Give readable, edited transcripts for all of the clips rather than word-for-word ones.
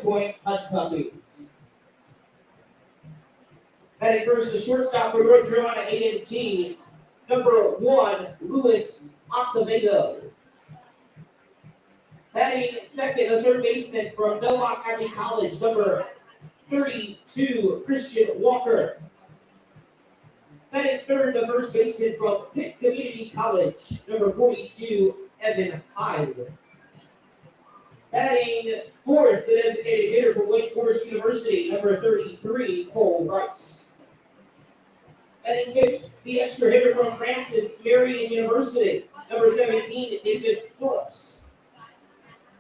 Point Hush Puppies. Heading first, the shortstop for North Carolina A&T, number 1, Luis Acevedo. Heading second, the third baseman from Belmont County College, number 32, Christian Walker. Heading third, the first baseman from Pitt Community College, number 42, Evan Hyde. Heading fourth, the designated hitter for Wake Forest University, number 33, Cole Rice. Heading fifth, the extra hitter from Francis Marion University, number 17, Davis Phillips.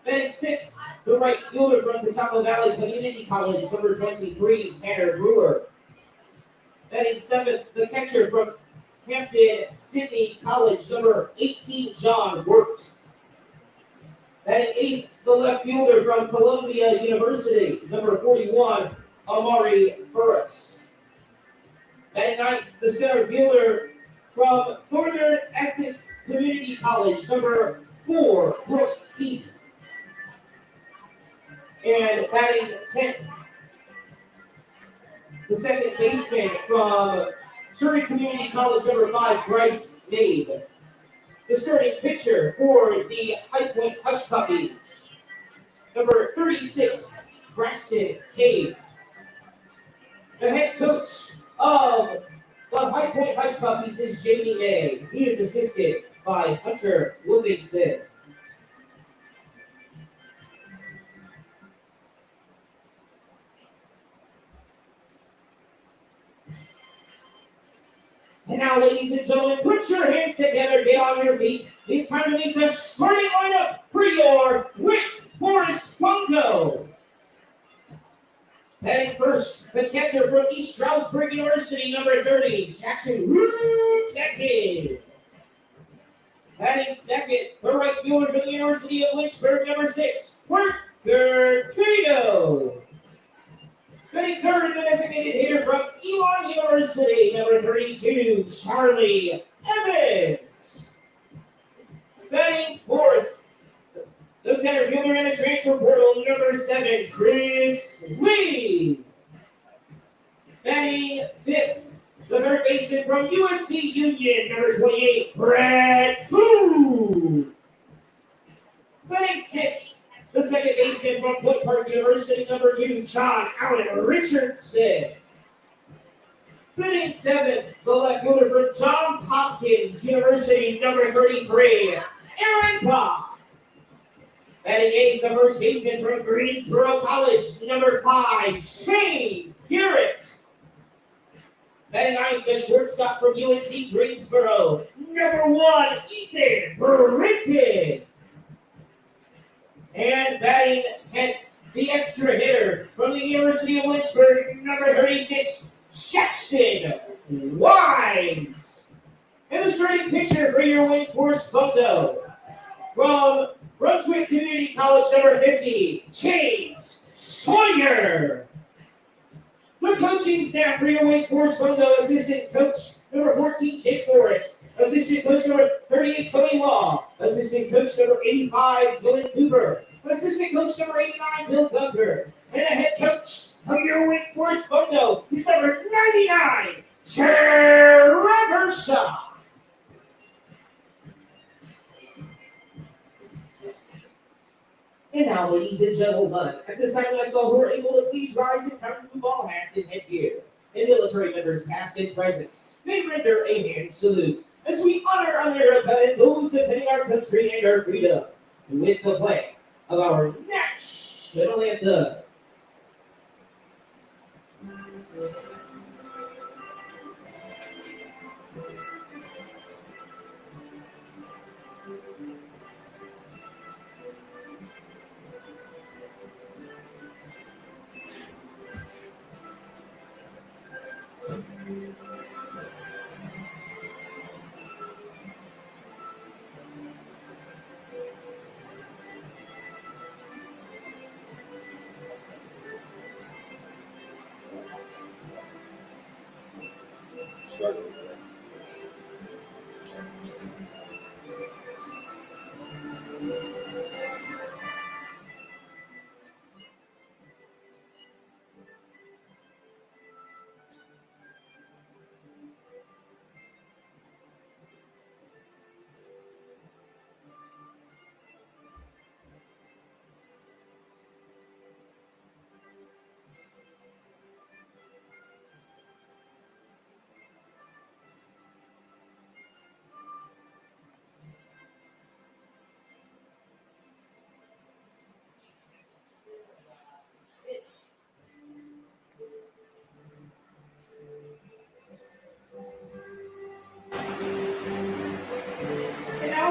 Heading sixth, the right fielder from Catawba Valley Community College, number 23, Tanner Brewer. Batting seventh, the catcher from Hampton Sydney College, number 18, John Wirt. Batting eighth, the left fielder from Columbia University, number 41, Amari Burris. Batting ninth, the center fielder from Northern Essex Community College, number 4, Brooks Keith. And batting 10th, the second baseman from Surrey Community College, number 5, Bryce Mabe. The starting pitcher for the High Point Hush Puppies, number 36, Braxton Cave. The head coach of the High Point Hush Puppies is Jamie May. He is assisted by Hunter Livingston. And now, ladies and gentlemen, put your hands together, get on your feet. It's time to meet the starting lineup for your Wake Forest Fungo. Heading first, the catcher from East Stroudsburg University, number 30, Jackson Rutecki. Heading second, the right fielder from the University of Lynchburg, number 6, Parker Cato. Heading third, the designated hitter from Elon University, number 32, Charlie Evans. Batting fourth, the center fielder in the transfer portal, number 7, Chris Lee. Batting fifth, the third baseman from USC Union, number 28, Brad Boo. Batting sixth, the second baseman from Point Park University, number 2, John Allen Richardson. Batting seventh, the left fielder from Johns Hopkins University, number 33, Aaron Bach. Batting eighth, the first baseman from Greensboro College, number 5, Shane Garrett. Batting ninth, the shortstop from UNC Greensboro, number 1, Ethan Britton. And batting 10th, the extra hitter from the University of Lynchburg, number 36, Jackson Wise. And the starting pitcher for your Wake Forest Fungo, from Brunswick Community College, number 50, James Sawyer. The coaching staff for your Wake Forest Fungo, assistant coach number 14, Jake Morris. Assistant coach number 38, Tony Law. Assistant coach number 85, Dylan Cooper. Assistant coach number 89, Bill Gunter. And the head coach of your Wake Forest Fungo is number 99, Trevor Shaw. And now, ladies and gentlemen, at this time, let's go who are able to please rise and cover the ball hats and headgear. And military members, past and present, may render a hand salute as we honor America and those defending our country and our freedom with the flag of our national anthem.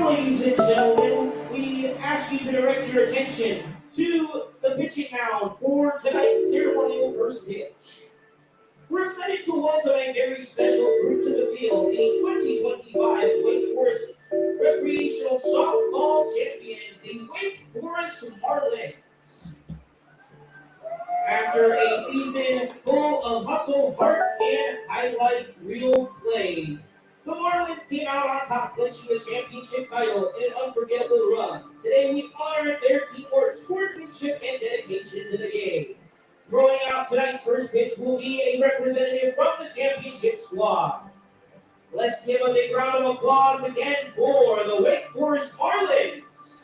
Now, ladies and gentlemen, we ask you to direct your attention to the pitching mound for tonight's ceremonial first pitch. We're excited to welcome a very special group to the field, the 2025 Wake Forest Recreational Softball Champions, the Wake Forest Marlins. After a season full of hustle, heart, and highlight reel plays, the Marlins came out on top, clinching the championship title in an unforgettable run. Today, we honor their teamwork, sportsmanship, and dedication to the game. Throwing out tonight's first pitch will be a representative from the championship squad. Let's give a big round of applause again for the Wake Forest Marlins.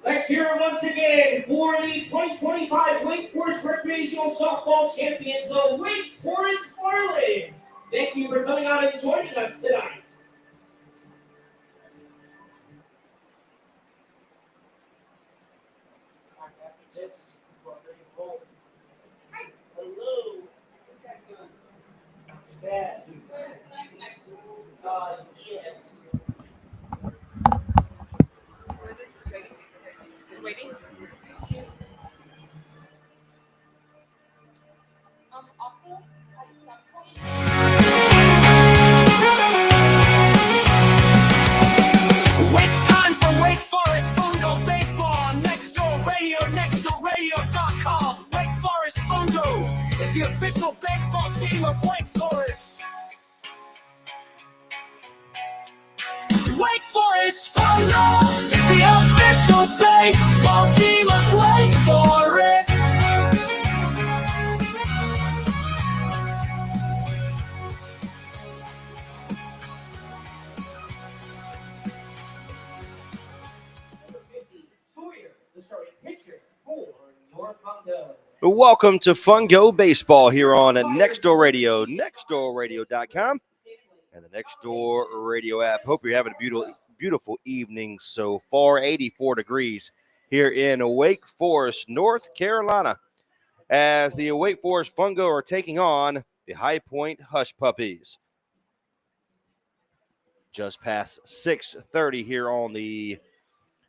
Let's hear it once again for the 2025 Wake Forest Recreational Softball Champions, the Wake Forest Marlins. Thank you for coming out and joining us tonight. Hello. Bad. Yes. Waiting. Also, at some point. It's time for Wake Forest Fungo Baseball. Next Door Radio, nextdoorradio.com. Wake Forest Fungo is the official baseball team of Wake Forest. Wake Forest Fungo is the official baseball team of Wake Forest. Number 50, Sawyer, the starting pitcher for your Fungo. Welcome to Fungo Baseball here on Next Door Radio, nextdoorradio.com, and the Next Door Radio app. Hope you're having a beautiful evening so far. 84 degrees here in Wake Forest, North Carolina, as the Wake Forest Fungo are taking on the High Point Hush Puppies. Just past 6:30 here on the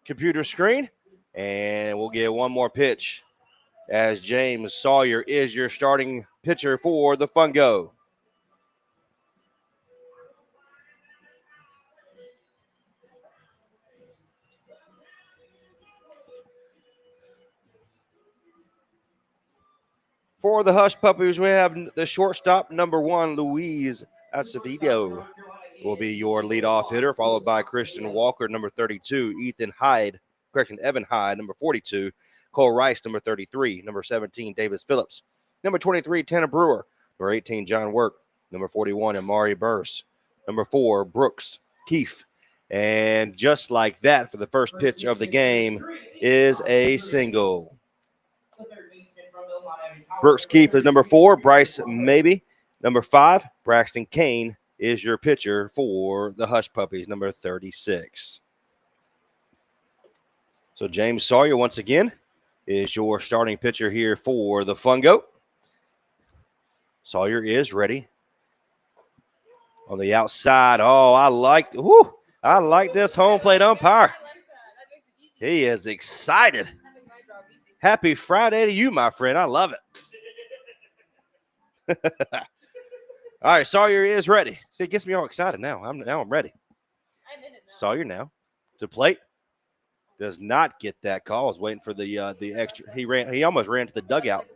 computer screen, and we'll get one more pitch as James Sawyer is your starting pitcher for the Fungo. For the Hush Puppies, we have the shortstop, number 1, Luis Acevedo, will be your leadoff hitter, followed by Christian Walker, number 32, Evan Hyde, number 42, Cole Rice, number 33, number 17, Davis Phillips, number 23, Tanner Brewer, number 18, John Work, number 41, Amari Burse, number 4, Brooks Keefe. And just like that, for the first pitch of the game is a single. Brooks Keefe is number 4, Bryce Maybe, number 5, Braxton Kane is your pitcher for the Hush Puppies, number 36. So James Sawyer, once again, is your starting pitcher here for the Fungo. Sawyer is ready. On the outside, I like this home plate umpire. He is excited. Happy Friday to you, my friend. I love it. All right, Sawyer is ready. See, it gets me all excited now. I'm ready. I'm in it now. Sawyer now to plate. Does not get that call. I was waiting for the extra. He almost ran to the dugout.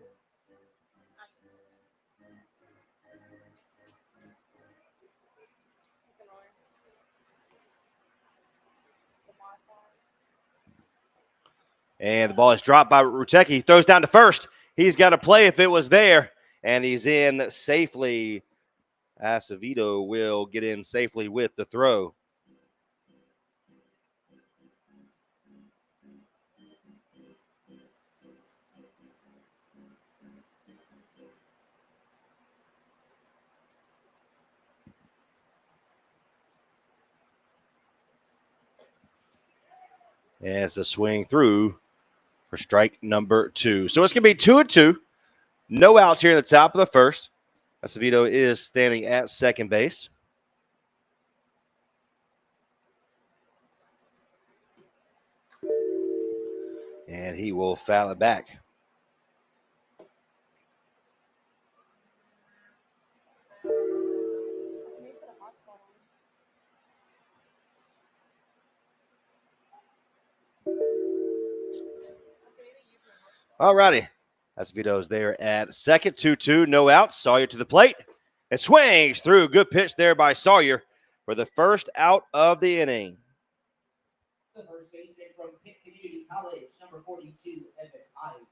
And the ball is dropped by Rutecki. He throws down to first. He's got to play if it was there. And he's in safely. Acevedo will get in safely with the throw. And it's a swing through for strike number 2. So it's going to be 2-2. No outs here in the top of the first. Acevedo is standing at second base. And he will foul it back. Maybe put a hotspot on. Okay, maybe use my hotspot. All righty. Acevedo's there at second, 2-2, no outs. Sawyer to the plate and swings through. Good pitch there by Sawyer for the first out of the inning. The first baseman from Pitt Community College, number 42, Evan Hyde.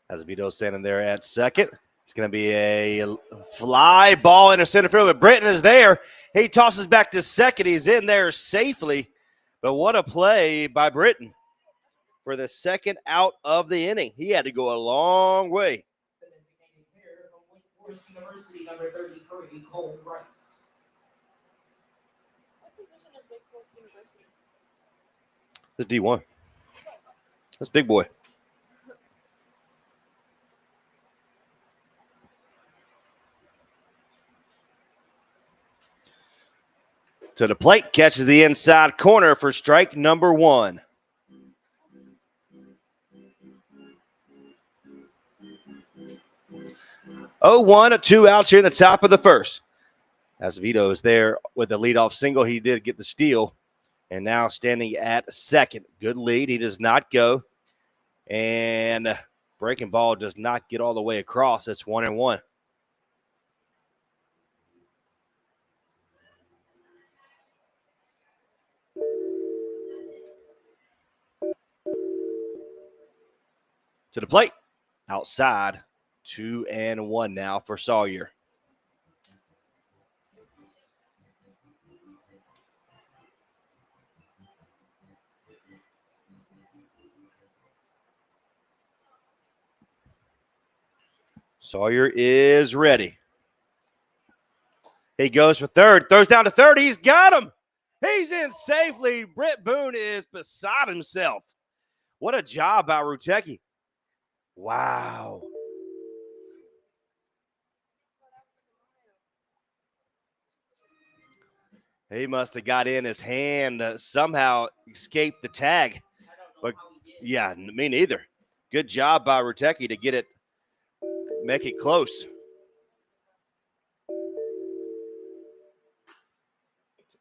Acevedo standing there at second. It's going to be a fly ball into center field, but Britton is there. He tosses back to second. He's in there safely. But what a play by Britton for the second out of the inning. He had to go a long way. The designated hitter from Wake Forest University, number 33, Cole Rice. What position is Wake Forest University? This is D1. That's big boy. To the plate, catches the inside corner for strike number 1. 0-1, 2 outs here in the top of the first. Acevedo is there with the leadoff single. He did get the steal, and now standing at second. Good lead. He does not go, and breaking ball does not get all the way across. It's 1-1. To the plate, outside, 2-1 now for Sawyer. Sawyer is ready. He goes for third, throws down to third. He's got him. He's in safely. Britt Boone is beside himself. What a job by Rutecki. Wow. He must have got in his hand, somehow escaped the tag. But yeah, me neither. Good job by Rutecki to get it, make it close.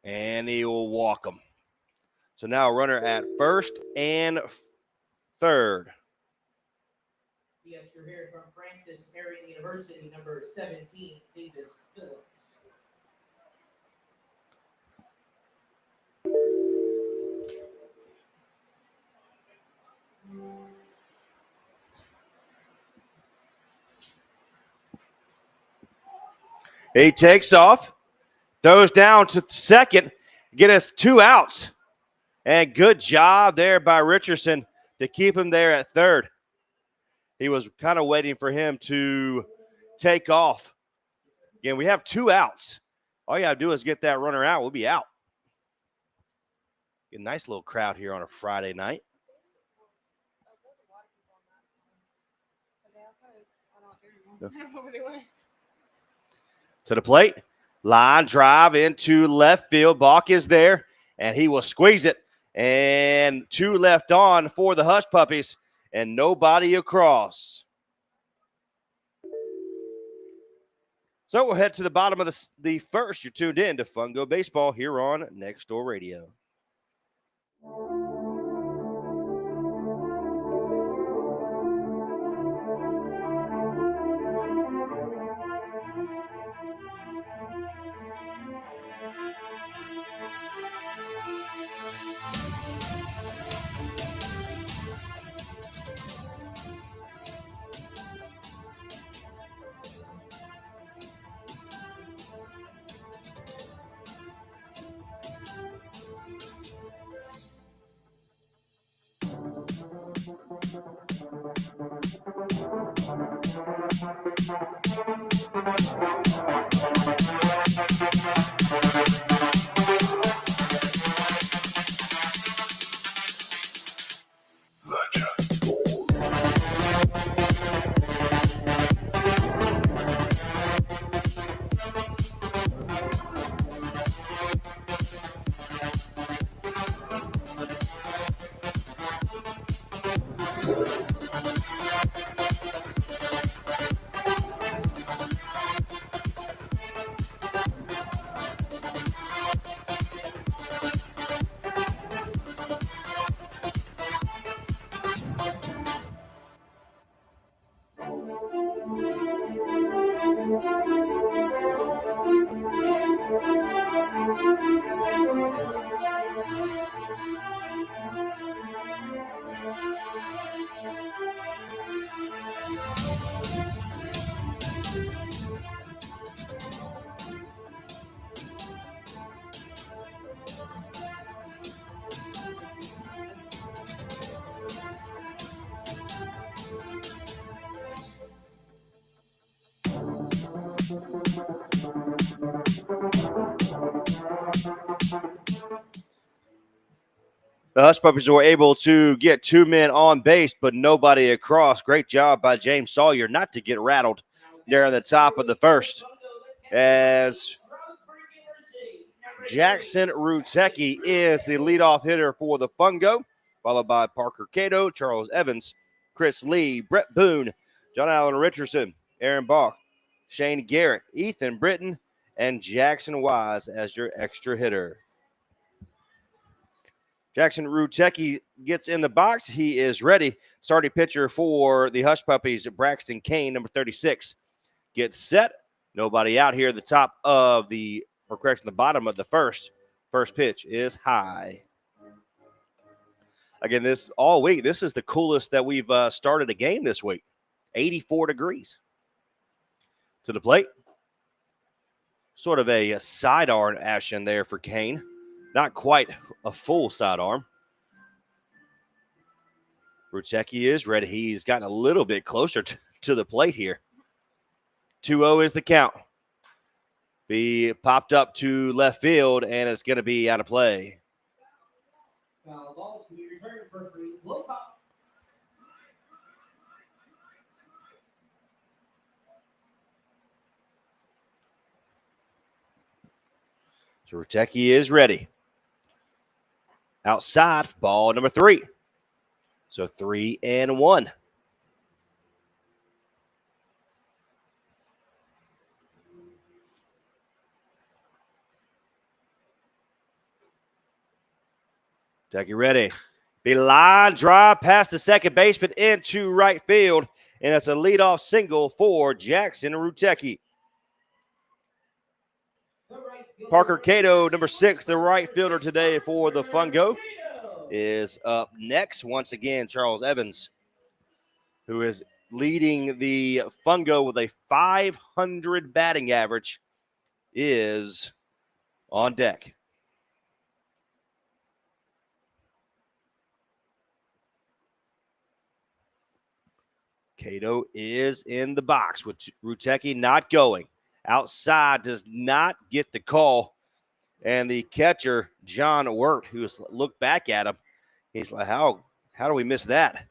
And he will walk him. So now a runner at first and third. The extra hitter from Francis Marion University, number 17, Davis Phillips. He takes off, throws down to second, get us 2 outs. And good job there by Richardson to keep him there at third. He was kind of waiting for him to take off. Again, we have 2 outs. All you got to do is get that runner out. We'll be out. A nice little crowd here on a Friday night. To the plate, line drive into left field. Balk is there, and he will squeeze it. And 2 left on for the Hush Puppies, and nobody across. So we'll head to the bottom of the first. You're tuned in to Fungo Baseball here on Next Door Radio. The Hush Puppies were able to get 2 men on base, but nobody across. Great job by James Sawyer not to get rattled there in the top of the first. As Jackson Rutecki is the leadoff hitter for the Fungo, followed by Parker Cato, Charles Evans, Chris Lee, Brett Boone, John Allen Richardson, Aaron Bach, Shane Garrett, Ethan Britton, and Jackson Wise as your extra hitter. Jackson Rutecki gets in the box. He is ready. Starting pitcher for the Hush Puppies, Braxton Kane, number 36. Gets set. Nobody out here at the top of the, or correction, the bottom of the first. First pitch is high. Again, this all week, this is the coolest that we've started a game this week. 84 degrees. To the plate. Sort of a sidearm action there for Kane. Not quite a full sidearm. Rutecki is ready. He's gotten a little bit closer to the plate here. 2-0 is the count. Be popped up to left field, and it's going to be out of play. Foul balls to be returned for free. Low pop. So Rutecki is ready. Outside, ball number 3. So 3-1. Rutecki ready. Be line drive past the second baseman into right field, and it's a leadoff single for Jackson Rutecki. Parker Cato, number 6, the right fielder today for the Fungo, is up next. Once again, Charles Evans, who is leading the Fungo with a .500 batting average, is on deck. Cato is in the box with Rutecki not going. Outside does not get the call. And the catcher, John Wirt, who's looked back at him, he's like, how do we miss that?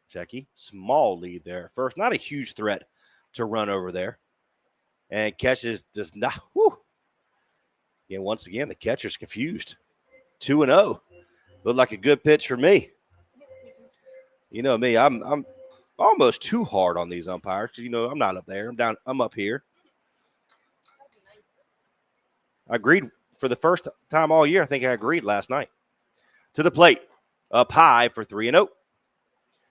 Rutecki, small lead there. First, not a huge threat to run over there. And catches does not. Whew. Yeah, once again, the catcher's confused. 2-0. Looked like a good pitch for me. You know me, I'm almost too hard on these umpires. You know, I'm not up there. I'm up here. I agreed for the first time all year. I think I agreed last night. To the plate. Up high for 3-0.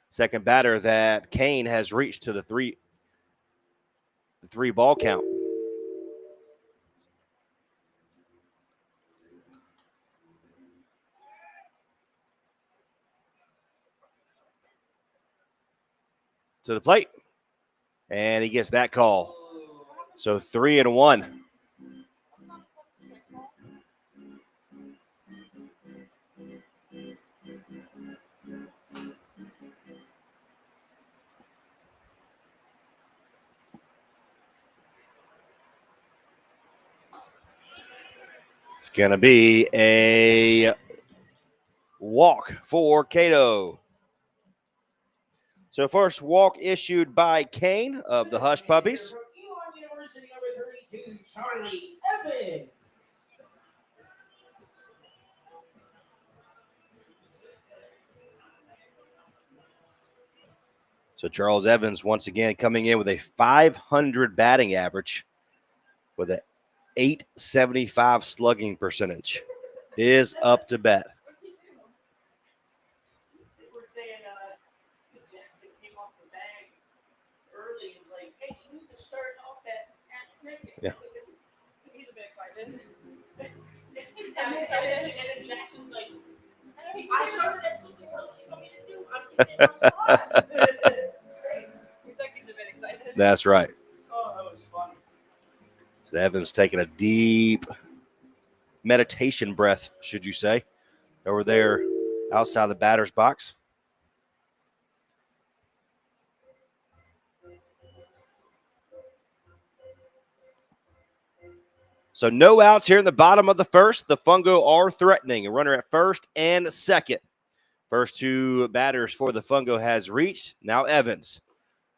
Second batter that Kane has reached to the three ball count. To the plate. And he gets that call. So 3-1. It's going to be a walk for Cato. So first walk issued by Kane of the Hush Puppies. University number 32, Charlie Evans. So Charles Evans once again coming in with a .500 batting average with an .875 slugging percentage. Is up to bat. We're saying Jackson came off the bag early. He's like, hey, you need to start off at Yeah. He's a bit excited. And then Jackson's like, I started at something. What else do you want me to do? I'm getting in my spot. Kentucky's a bit excited. That's right. Oh, that was fun. So Evans taking a deep meditation breath, should you say, over there outside the batter's box. So no outs here in the bottom of the first. The Fungo are threatening. A runner at first and second. First two batters for the Fungo has reached. Now Evans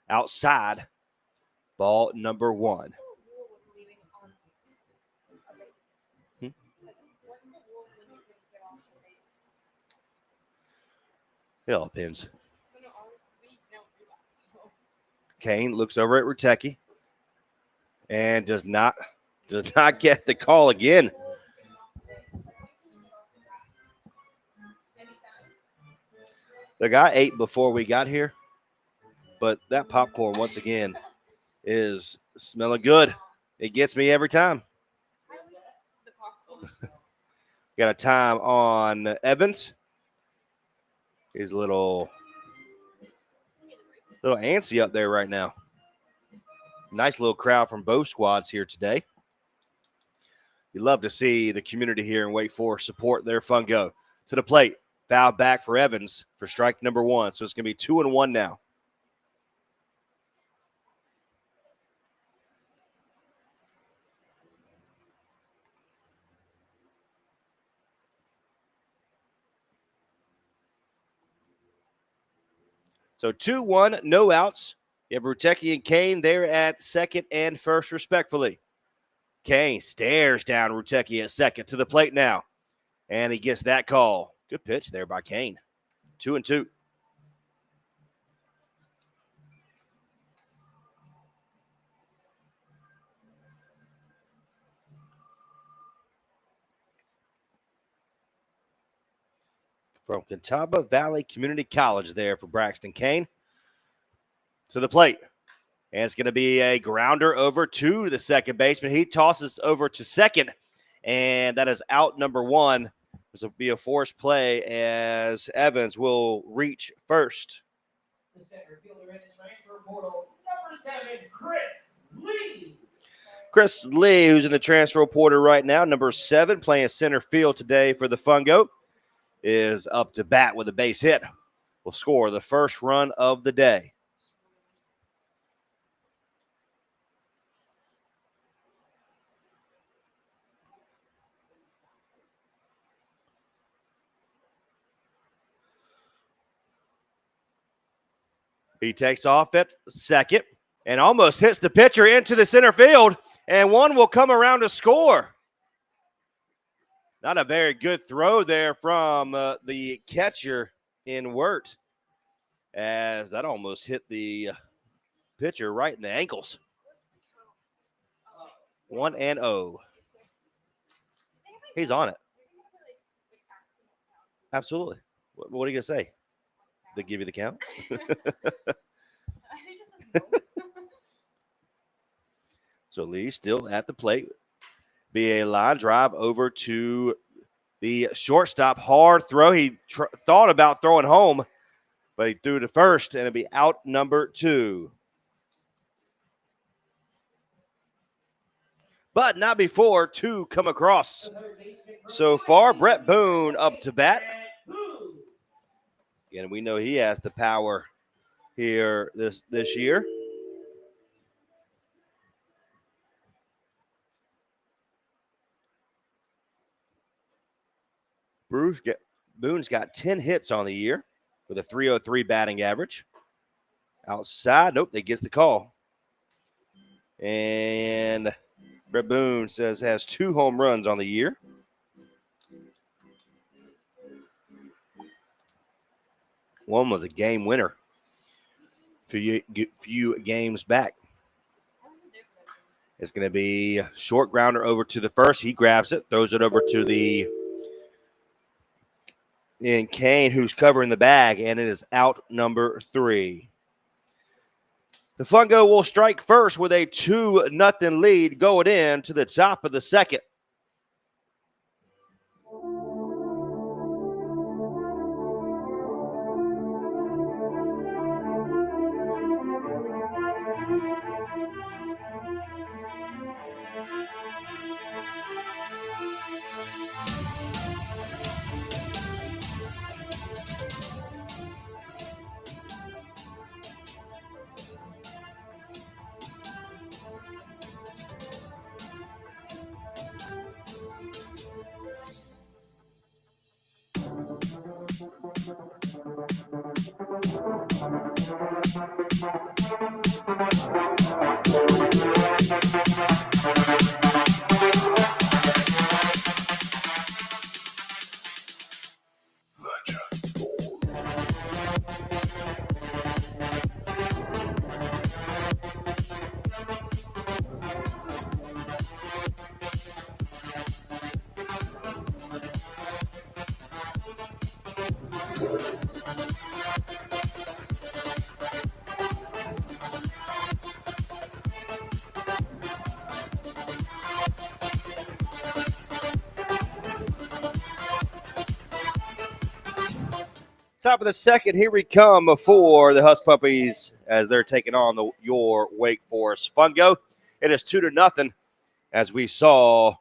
outside. Ball number one. Hmm? It all depends. Kane looks over at Rutecki and does not get the call again. The guy ate before we got here, but that popcorn once again is smelling good. It gets me every time. Got a time on Evans. He's a little antsy up there right now. Nice little crowd from both squads here today. You love to see the community here in Wake Forest support their Fungo. To the plate, foul back for Evans for strike number one. So it's going to be 2-1 now. So 2-1, no outs. You have Rutecki and Kane there at second and first, respectfully. Kane stares down Rutecki at second. To the plate now. And he gets that call. Good pitch there by Kane. 2-2. From Catawba Valley Community College there for Braxton Kane. To the plate. And it's going to be a grounder over to the second baseman. He tosses over to second. And that is out number one. This will be a forced play as Evans will reach first. The center fielder in the transfer portal, number 7, Chris Lee. Chris Lee, who's in the transfer portal right now, number 7, playing center field today for the Fungo, is up to bat with a base hit. Will score the first run of the day. He takes off at second and almost hits the pitcher into the center field, and one will come around to score. Not a very good throw there from the catcher in Wirt, as that almost hit the pitcher right in the ankles. 1-0. He's on it. Absolutely. What are you going to say? They give you the count? So Lee still at the plate. Be a line drive over to the shortstop. Hard throw. He thought about throwing home, but he threw to first, and it'll be out number 2. But not before 2 come across. So far, Brett Boone up to bat. And we know he has the power here this year. Boone's got 10 hits on the year with a .303 batting average. Outside, nope, they gets the call. And Brett Boone says has 2 home runs on the year. One was a game winner a few games back. It's going to be a short grounder over to the first. He grabs it, throws it over to and Kane, who's covering the bag, and it is out number 3. The Fungo will strike first with a 2-0 lead going into the top of the second. Top of the second, here we come for the Husk Puppies as they're taking on your Wake Forest Fungo. It is 2-0 as we saw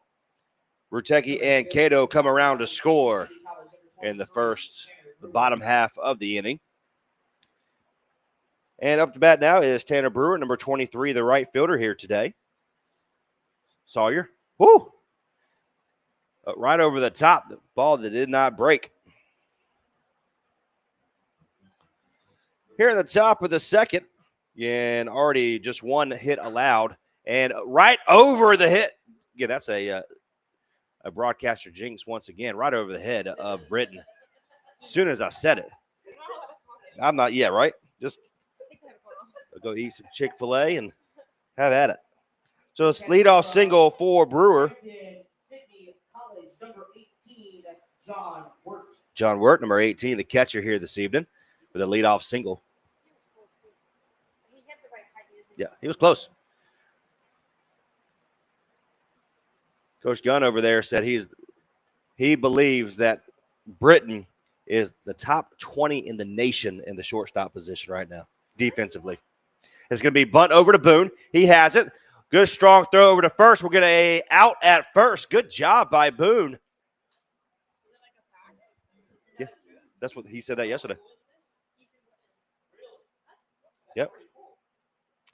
Rutecki and Cato come around to score in the bottom half of the inning. And up to bat now is Tanner Brewer, number 23, the right fielder here today. Sawyer, whoo! Right over the top, the ball that did not break. Here at the top of the second, and already just one hit allowed, and right over the hit. Yeah, that's a broadcaster jinx once again, right over the head of Britton. As soon as I said it, I'm not yet right. Just go eat some Chick-fil-A and have at it. So it's leadoff single for Brewer. John Wirt, number 18, the catcher here this evening, with a leadoff single. Yeah, he was close. Coach Gunn over there said he believes that Britton is the top 20 in the nation in the shortstop position right now, defensively. It's going to be bunt over to Boone. He has it. Good strong throw over to first. We'll get a out at first. Good job by Boone. Yeah, that's what he said that yesterday. Yep.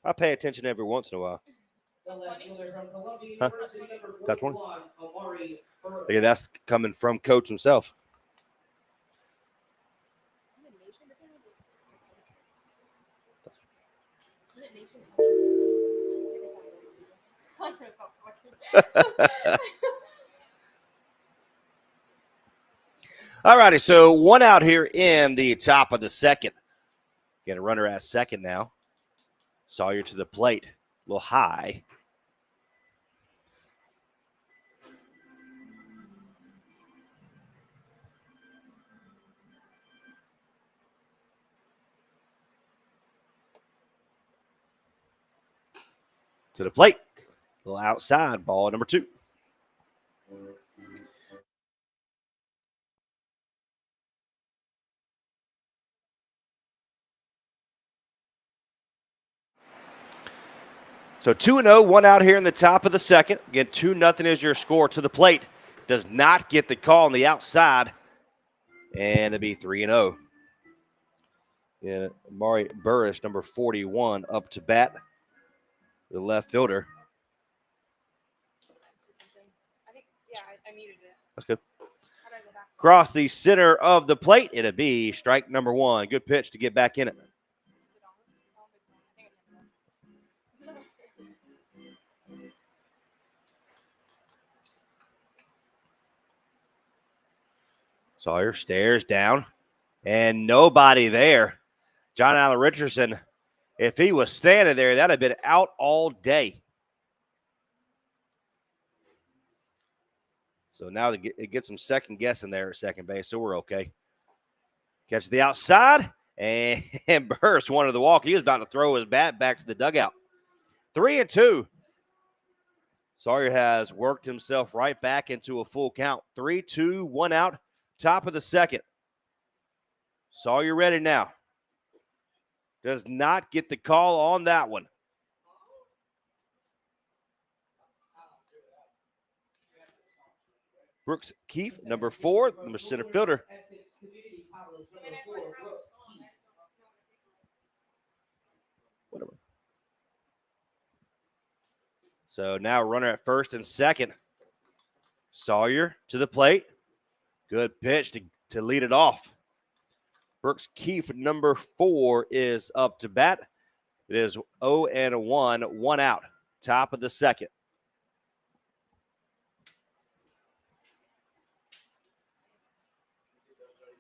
I pay attention every once in a while. Huh? Top 20? Yeah, that's coming from Coach himself. All righty, so one out here in the top of the second. Get a runner at second now. Sawyer to the plate, a little high. To the plate, a little outside, ball number 2. So 2-0, one out here in the top of the second. Again, 2-0 is your score. To the plate, does not get the call on the outside, and it'll be 3-0. Yeah, Amari Burris, number 41, up to bat. The left fielder. I muted it. That's good. Across the center of the plate, it'll be strike number 1. Good pitch to get back in it. Sawyer stares down, and nobody there. John Allen Richardson, if he was standing there, that would have been out all day. So now it gets some second guessing there at second base, so we're okay. Catch the outside, And Burst wanted the walk. He was about to throw his bat back to the dugout. 3-2. Sawyer has worked himself right back into a full count. 3-2, 1 out, top of the second. Sawyer ready now. Does not get the call on that one. Brooks Keefe, number 4, number center fielder. Whatever. So now runner at first and second. Sawyer to the plate. Good pitch to lead it off. Brooks Keefe, number 4, is up to bat. It is 0-1, 1 out, top of the second.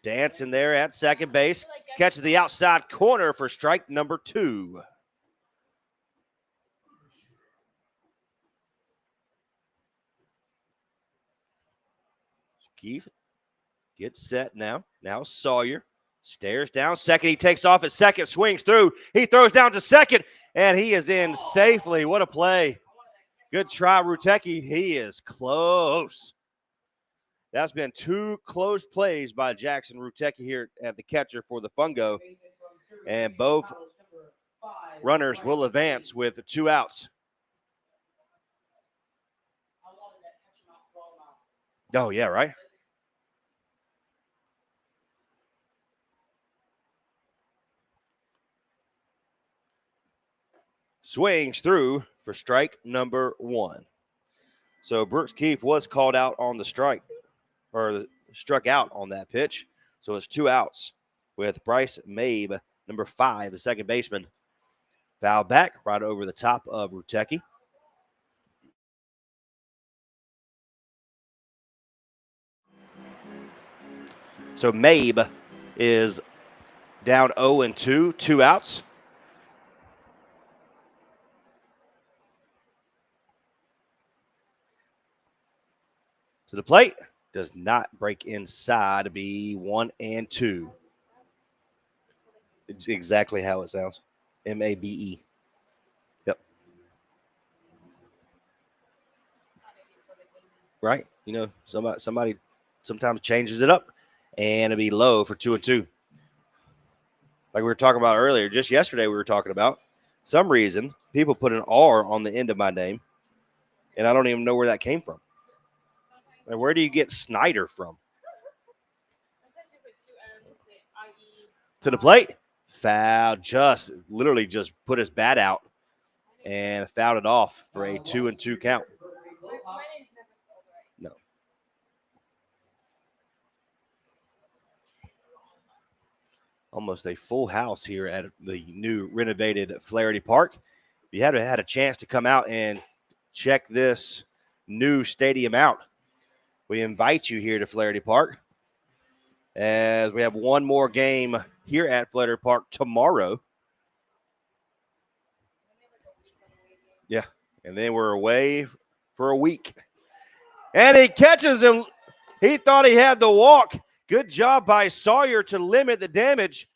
Dancing there at second base. Catches the outside corner for strike number 2. Keefe gets set now. Now Sawyer stares down second. He takes off at second, swings through. He throws down to second, and he is in safely. What a play. Good try, Rutecki. He is close. That's been 2 close plays by Jackson Rutecki here at the catcher for the Fungo. And both runners will advance with 2 outs. Oh, yeah, right? Swings through for strike number 1. So Brooks Keefe was called out on the strike, or struck out on that pitch. So it's 2 outs with Bryce Mabe, number 5, the second baseman. Foul back right over the top of Rutecki. So Mabe is down 0-2, 2 outs. To the plate, does not break inside to be 1-2. It's exactly how it sounds. M-A-B-E. Yep. Right? You know, somebody sometimes changes it up, and it'll be low for 2-2. Like we were talking about earlier, just yesterday we were talking about, some reason people put an R on the end of my name, and I don't even know where that came from. Like, where do you get Snyder from? To the plate. Foul. Literally just put his bat out and fouled it off for a 2-2 count. No. Almost a full house here at the new renovated Flaherty Park. If you haven't had a chance to come out and check this new stadium out, we invite you here to Flaherty Park, as we have one more game here at Flaherty Park tomorrow. Yeah, and then we're away for a week. And he catches him. He thought he had the walk. Good job by Sawyer to limit the damage.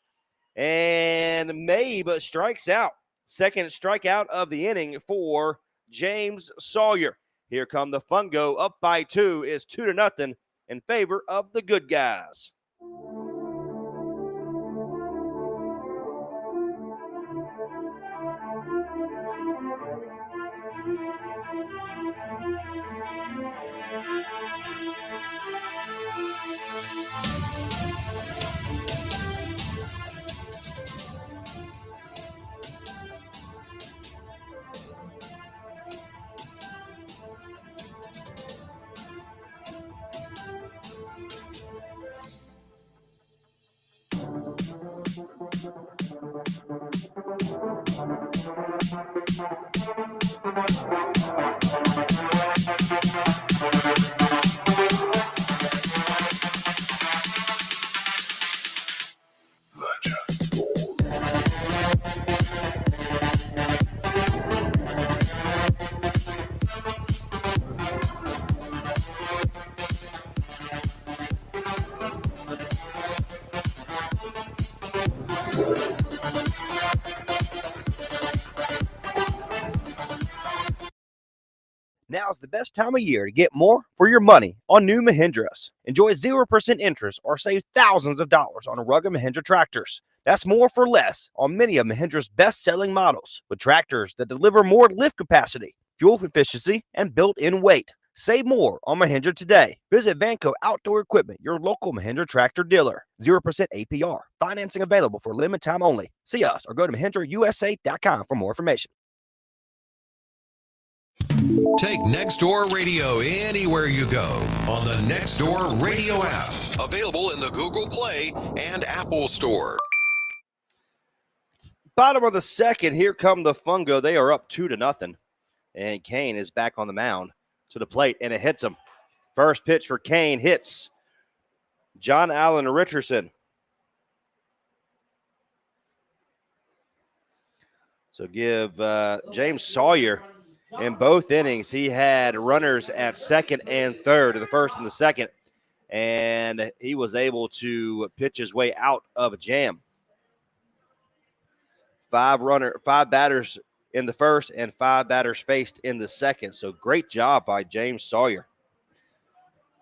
And Mabe strikes out. Second strikeout of the inning for James Sawyer. Here come the Fungo, up by 2. Is 2-0 in favor of the good guys. Now's the best time of year to get more for your money on new Mahindras. Enjoy 0% interest or save thousands of dollars on rugged Mahindra tractors. That's more for less on many of Mahindra's best-selling models, with tractors that deliver more lift capacity, fuel efficiency, and built-in weight. Save more on Mahindra today. Visit Vanco Outdoor Equipment, your local Mahindra tractor dealer. 0% APR. Financing available for limited time only. See us or go to MahindraUSA.com for more information. Take Nextdoor Radio anywhere you go on the Nextdoor Radio app. Available in the Google Play and Apple Store. Bottom of the second, here come the Fungo. They are up 2-0. And Kane is back on the mound to the plate, and it hits him. First pitch for Kane hits John Allen Richardson. So give James Sawyer. In both innings, he had runners at second and third, the first and the second, and he was able to pitch his way out of a jam. Five batters in the first and 5 batters faced in the second. So great job by James Sawyer.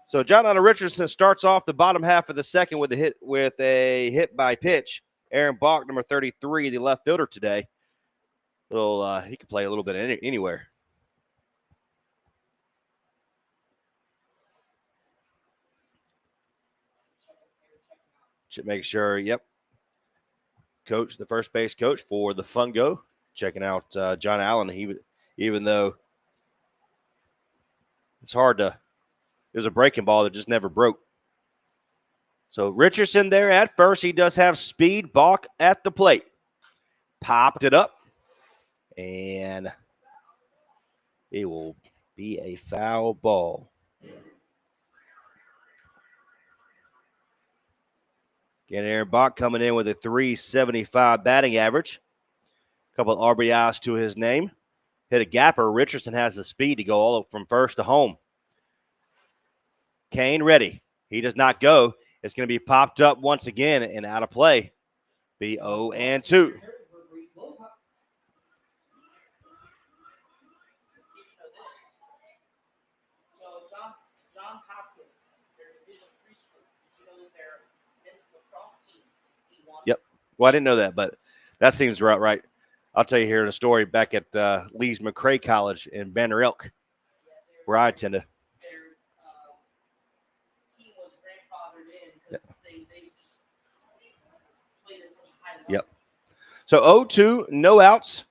So John Allen Richardson starts off the bottom half of the second with a hit by pitch. Aaron Bach, number 33, the left fielder today. He could play a little bit anywhere. Should make sure, yep. Coach, the first base coach for the Fungo, checking out John Allen. Even though it's hard to, it was a breaking ball that just never broke. So Richardson there at first. He does have speed. Bach at the plate. Popped it up. And it will be a foul ball. Again, Aaron Bach coming in with a .375 batting average. A couple of RBIs to his name. Hit a gapper. Richardson has the speed to go all up from first to home. Kane ready. He does not go. It's going to be popped up once again and out of play. Be 0-2. Yep. Well, I didn't know that, but that seems right. I'll tell you here in a story back at Lee's McCray College in Banner Elk, where I attended. Their team was grandfathered in because they just played at such a high level. Yep. So 0-2, no outs.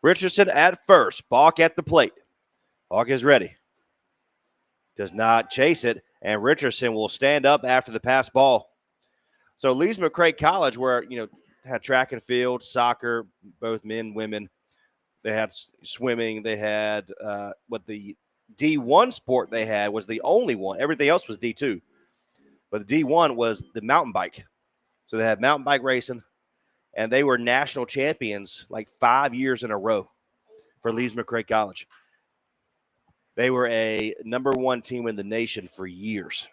Richardson at first. Bach at the plate. Bach is ready. Does not chase it, and Richardson will stand up after the pass ball. So Lee's McCray College, where, had track and field, soccer, both men, women. They had swimming. They had what the D1 sport they had was the only one. Everything else was D2. But the D1 was the mountain bike. So they had mountain bike racing, and they were national champions like 5 years in a row for Lee's McCray College. They were a number one team in the nation for years.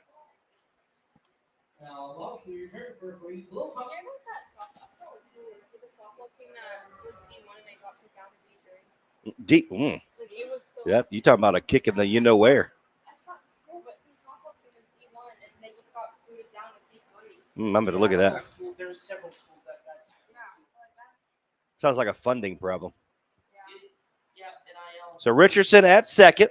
Now, Lawson, your turn for a free blow I up. remember that softball. I thought it was cool. It was with the softball team that was D1 and they got kicked down to D3. Like, it was so. Yeah, you talking about a kick in the you know where. I thought the school, but since softball team is D1 and they just got booted down to D3. I'm going to look at that. There's several schools that's Yeah, like that. Sounds like a funding problem. Yeah, NIL. So Richardson at second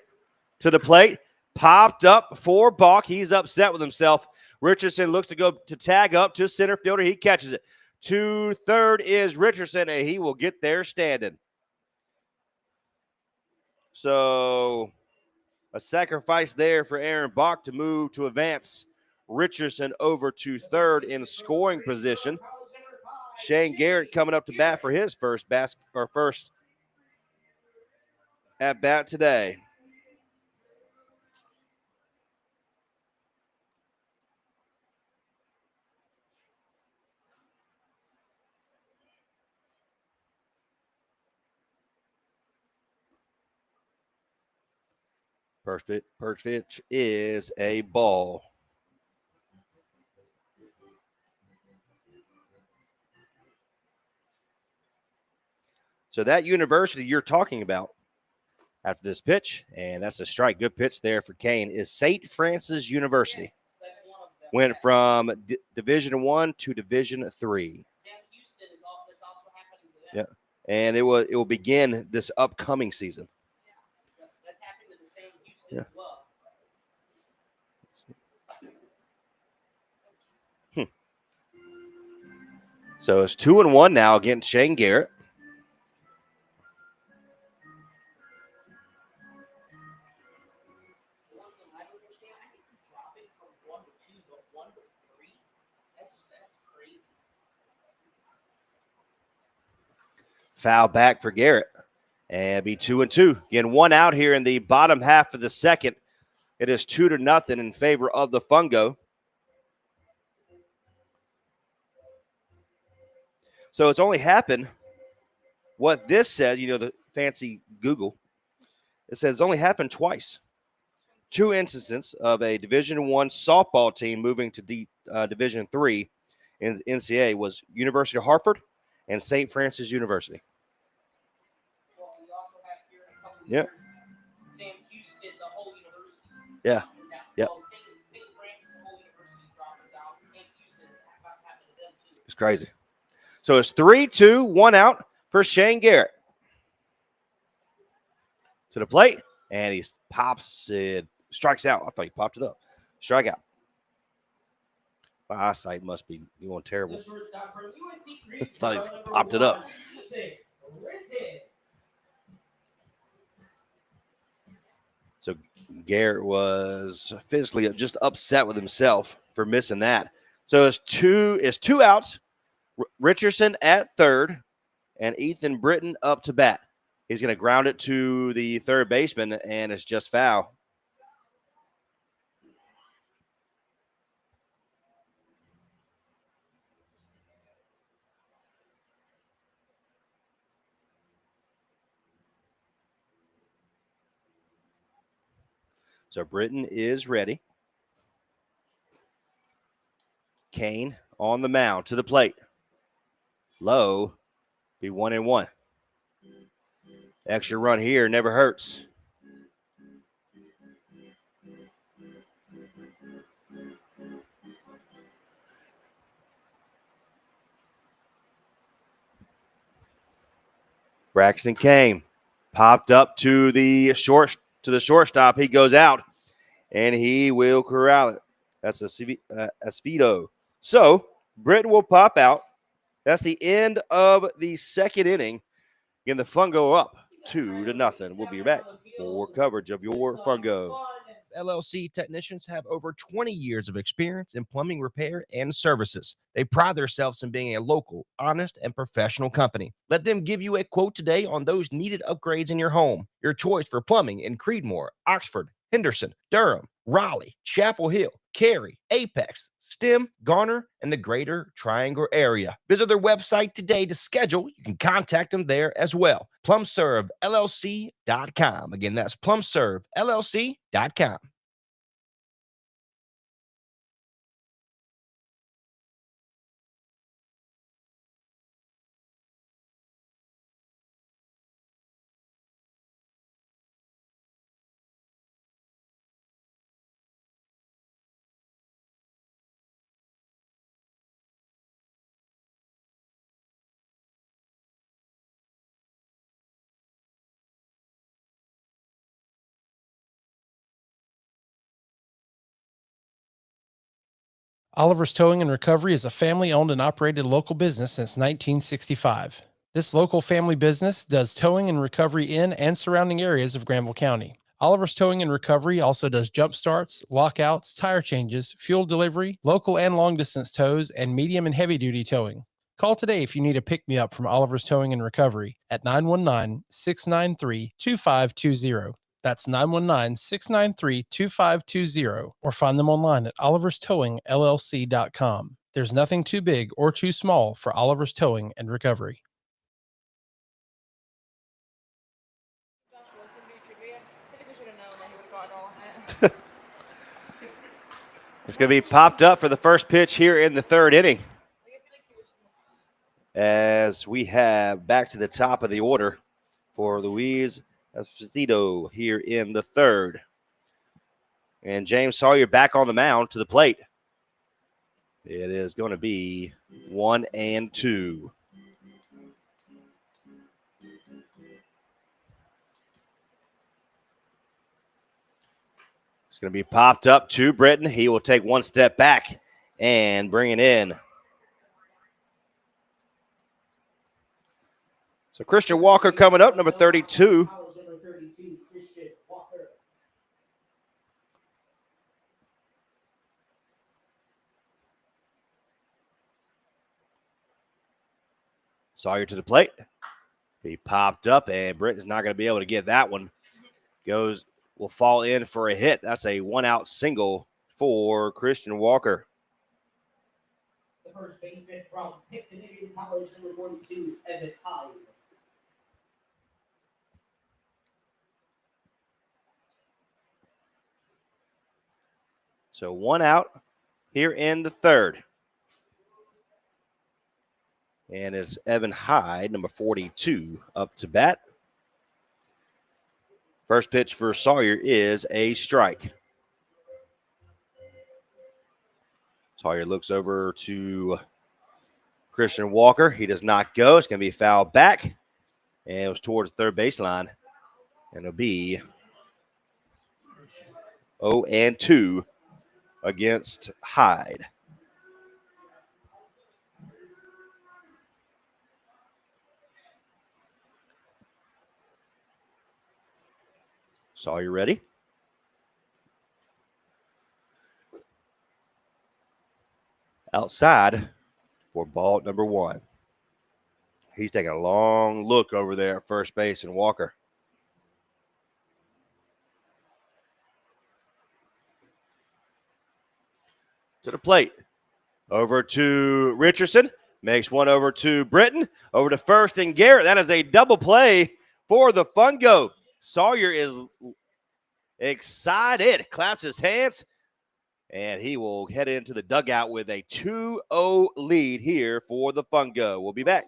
to the plate. Popped up for Bach. He's upset with himself. Richardson looks to go to tag up to center fielder. He catches it. To third is Richardson, and he will get there standing. So a sacrifice there for Aaron Bach to advance Richardson over to third in scoring position. Shane Garrett coming up to bat for his first at bat today. First pitch is a ball. So that university you're talking about after this pitch, and that's a strike. Good pitch there for Kane. Is St. Francis University. Went from Division I to Division III. Yeah, and it will begin this upcoming season. Yeah. So it's 2-1 now against Shane Garrett. Foul back for Garrett. And be 2-2. Again, 1 out here in the bottom half of the second. It is 2-0 in favor of the Fungo. So it's only happened, what this says, the fancy Google, it says it's only happened twice. 2 instances of a Division I softball team moving to Division III in NCAA was University of Hartford and St. Francis University. Well, we also have here in a couple Yep. years, Sam Houston, the whole university. Yeah. Yep. Well, St. Francis, the whole university dropping down. St. Houston is happening to them too. It's crazy. So it's 3-2, 1 out for Shane Garrett. To the plate, and he pops it, strikes out. I thought he popped it up. Strikeout. My eyesight must be going terrible. I thought he popped it up. So Garrett was physically just upset with himself for missing that. So it's two outs. Richardson at third, and Ethan Britton up to bat. He's going to ground it to the third baseman, and it's just foul. So Britton is ready. Kane on the mound to the plate. Low, be 1-1. Extra run here never hurts. Braxton Kane popped up to the shortstop. He goes out, and he will corral it. That's Esvido. So Britton will pop out. That's the end of the second inning. Again, the Fungo up 2-0. We'll be back for coverage of your Fungo. LLC technicians have over 20 years of experience in plumbing repair and services. They pride themselves in being a local, honest, and professional company. Let them give you a quote today on those needed upgrades in your home. Your choice for plumbing in Creedmoor, Oxford, Henderson, Durham, Raleigh, Chapel Hill, Cary, Apex, Stem, Garner, and the greater Triangle area. Visit their website today to schedule. You can contact them there as well. PlumServeLLC.com. Again, that's PlumServeLLC.com. Oliver's Towing and Recovery is a family-owned and operated local business since 1965. This local family business does towing and recovery in and surrounding areas of Granville County. Oliver's Towing and Recovery also does jump starts, lockouts, tire changes, fuel delivery, local and long-distance tows, and medium and heavy-duty towing. Call today if you need a pick-me-up from Oliver's Towing and Recovery at 919-693-2520. That's 919-693-2520, or find them online at oliverstowingllc.com. There's nothing too big or too small for Oliver's Towing and Recovery. Josh Wilson do trivia. I think we should have known that he would have gotten all of it. It's going to be popped up for the first pitch here in the third inning. As we have back to the top of the order for Louise Esposito here in the third. And James Sawyer back on the mound to the plate. It is going to be 1-2. It's going to be popped up to Britton. He will take one step back and bring it in. So Christian Walker coming up, number 32. Sawyer to the plate. He popped up, and Britton's not going to be able to get that one. Will fall in for a hit. That's a one-out single for Christian Walker. The first baseman from Picton College, number 42, Evan Hyde. So one out here in the third. And it's Evan Hyde, number 42, up to bat. First pitch for Sawyer is a strike. Sawyer looks over to Christian Walker. He does not go. It's going to be fouled back. And it was towards the third baseline. And it'll be 0-2 against Hyde. Sawyer ready? Outside for ball number 1. He's taking a long look over there at first base and Walker. To the plate. Over to Richardson. Makes one over to Britton. Over to first and Garrett. That is a double play for the Fungo. Sawyer is excited. Claps his hands. And he will head into the dugout with a 2-0 lead here for the Fungo. We'll be back.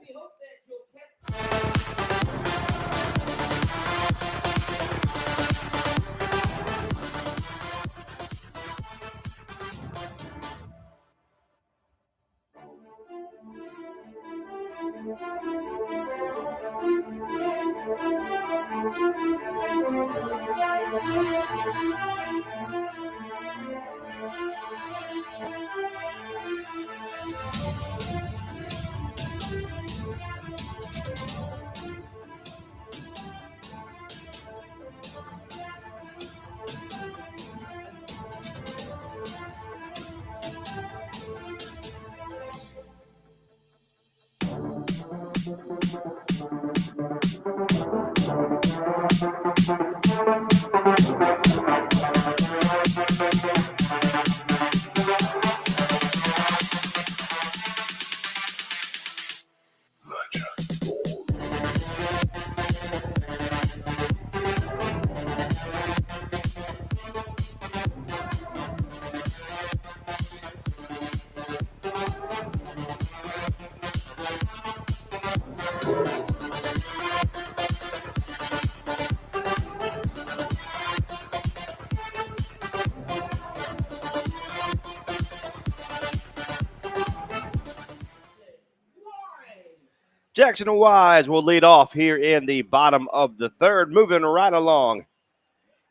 Jackson Wise will lead off here in the bottom of the third, moving right along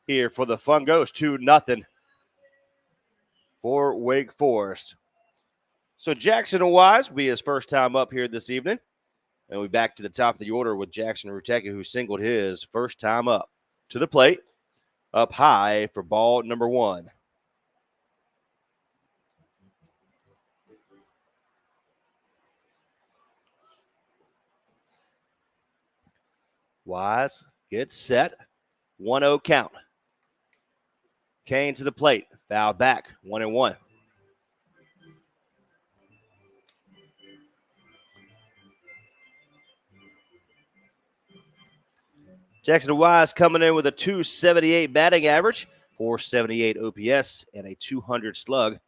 here for the Fungos, 2-0 for Wake Forest. So Jackson Wise will be his first time up here this evening. And we'll be back to the top of the order with Jackson Rutecki, who singled his first time up. To the plate, up high for ball number 1. Wise gets set. 1-0 count. Kane to the plate. Foul back. 1-1. Jackson Wise coming in with a 278 batting average, 478 OPS, and a 200 slug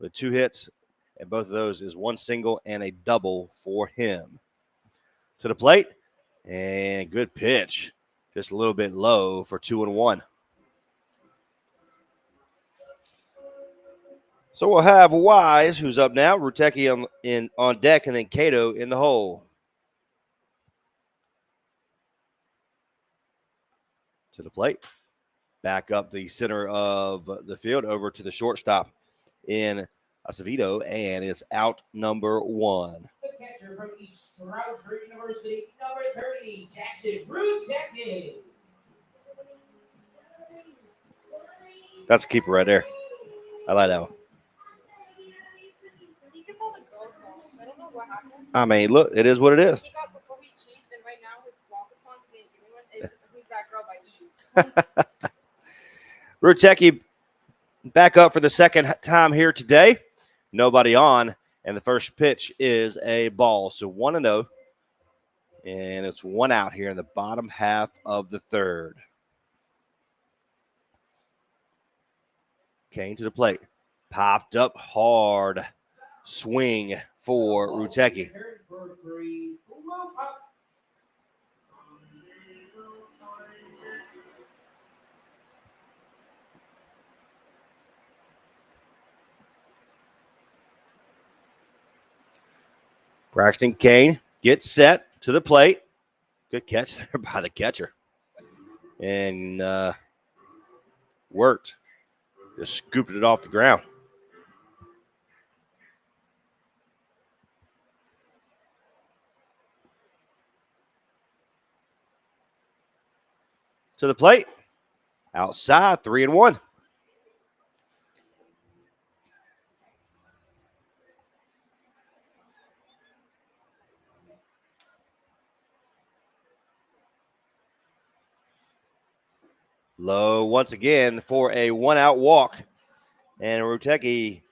with 2 hits. And both of those is 1 single and a double for him. To the plate. And good pitch. just a little bit low for 2-1. So we'll have Wise, who's up now, Rutecki on deck, and then Cato in the hole. To the plate. Back up the center of the field over to the shortstop in Acevedo, and it's out number 1. The catcher from East Stroudsburg University, number 30, Jackson Rutecki. That's a keeper right there. I like that one. He gets all the girl songs. I don't know what happened. I mean, look, it is what it is. He got Before He Cheats, and right now his walk-up song is Who's That Girl by Eve. Rutecki back up for the second time here today. Nobody on, and the first pitch is a ball. So 1-0, and it's 1 out here in the bottom half of the third. Kane to the plate. Popped up hard. Swing for Rutecki. Braxton Kane gets set to the plate. Good catch there by the catcher. And worked. Just scooped it off the ground. To the plate. Outside, 3-1. Low once again for a 1-out walk. And Rutecki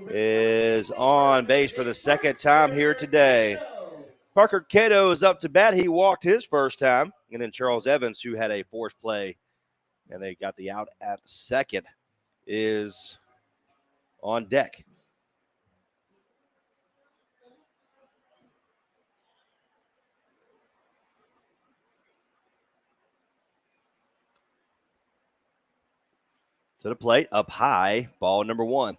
is on base for the second time here today. Parker Cato is up to bat. He walked his first time. And then Charles Evans, who had a forced play, and they got the out at second, is on deck. To the plate, up high, ball number 1.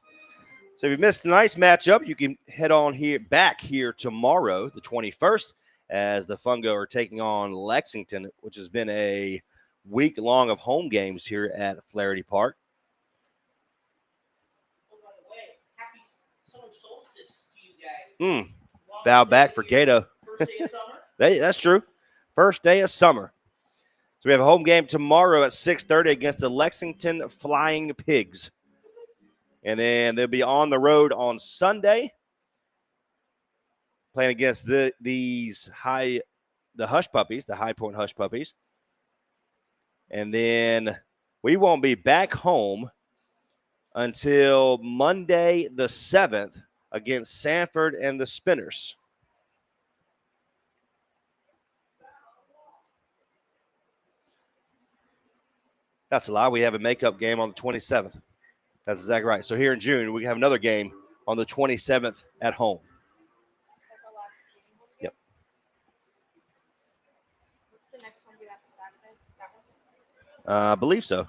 So if you missed tonight's matchup, you can head on back here tomorrow, the 21st, as the Fungo are taking on Lexington, which has been a week long of home games here at Flaherty Park. Oh, by the way, happy summer solstice to you guys. Foul back for Cato. First day of summer. That's true. First day of summer. So we have a home game tomorrow at 6:30 against the Lexington Flying Pigs. And then they'll be on the road on Sunday playing against the Hush Puppies, the High Point Hush Puppies. And then we won't be back home until Monday the 7th against Sanford and the Spinners. That's a lie. We have a makeup game on the 27th. That's exactly right. So here in June, we have another game on the 27th at home. That's our last June home game? Yep. What's the next one we have to Saturday? That one? I believe so.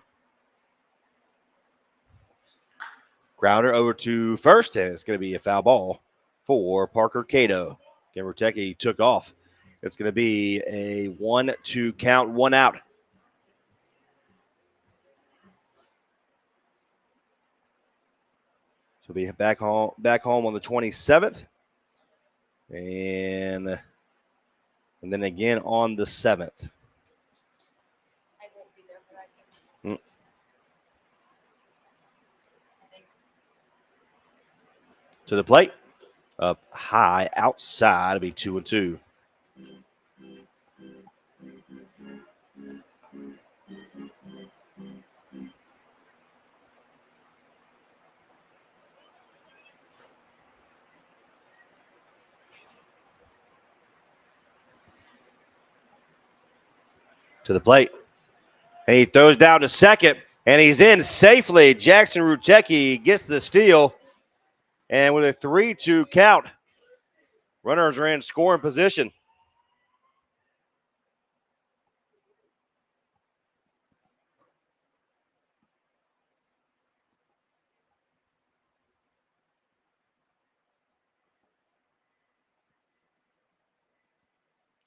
Grounder over to first, and it's going to be a foul ball for Parker Cato. Again, Rutecki took off. It's going to be a 1-2 count, 1 out. So we'll be back home on the 27th. And then again on the 7th. I won't be there for that game. I think. To the plate. Up high, outside. It'll be 2-2. To the plate. And he throws down to second, and he's in safely. Jackson Rutecki gets the steal. And with a 3-2 count, runners are in scoring position.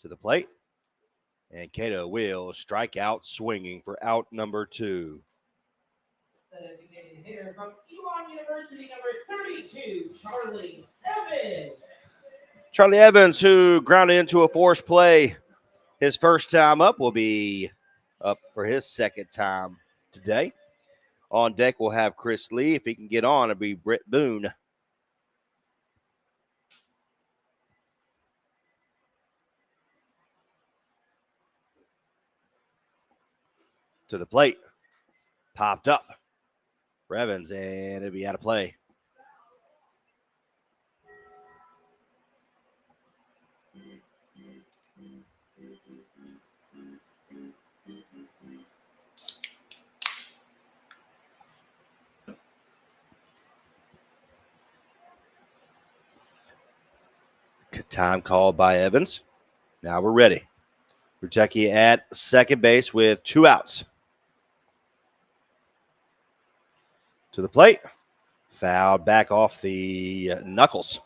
To the plate. And Cato will strike out swinging for out number 2. The designated hitter from Elon University, number 32, Charlie Evans. Charlie Evans, who grounded into a forced play his first time up, will be up for his second time today. On deck, we'll have Chris Lee. If he can get on, it'll be Britt Boone. To the plate. Popped up for Evans, and it'll be out of play. Time called by Evans. Now we're ready. Rutecki at second base with 2 outs. To the plate. Fouled back off the knuckles.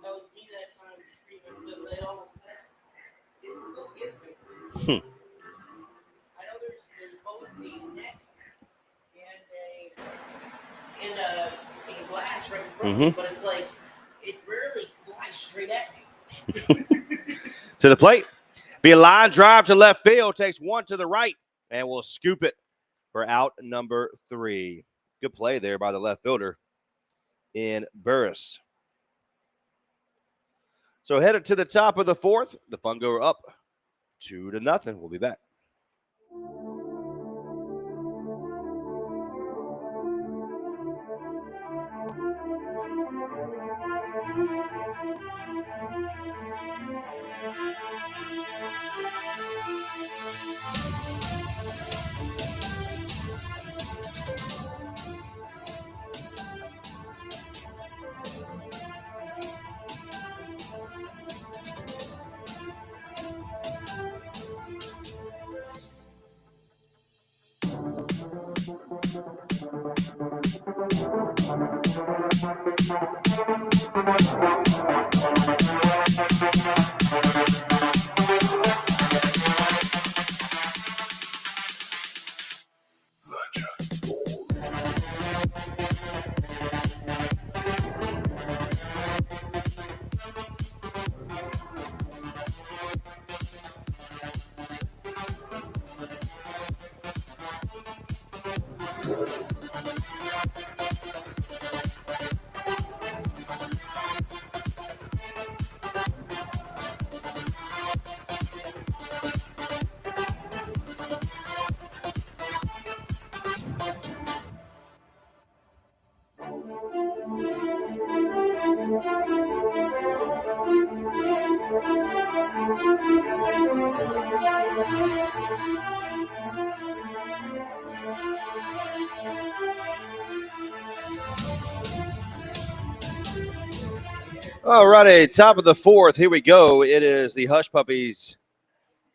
That was me that time screaming because it almost it still gets me. I know there's both a net and a glass right in front of me, but it's like it rarely flies straight at me. To the plate. Be a line drive to left field. Takes one to the right and will scoop it for out number 3. Good play there by the left fielder in Burris. So headed to the top of the 4th. The Fungo are up 2-0. We'll be back. All righty, top of the 4th. Here we go. It is the Hush Puppies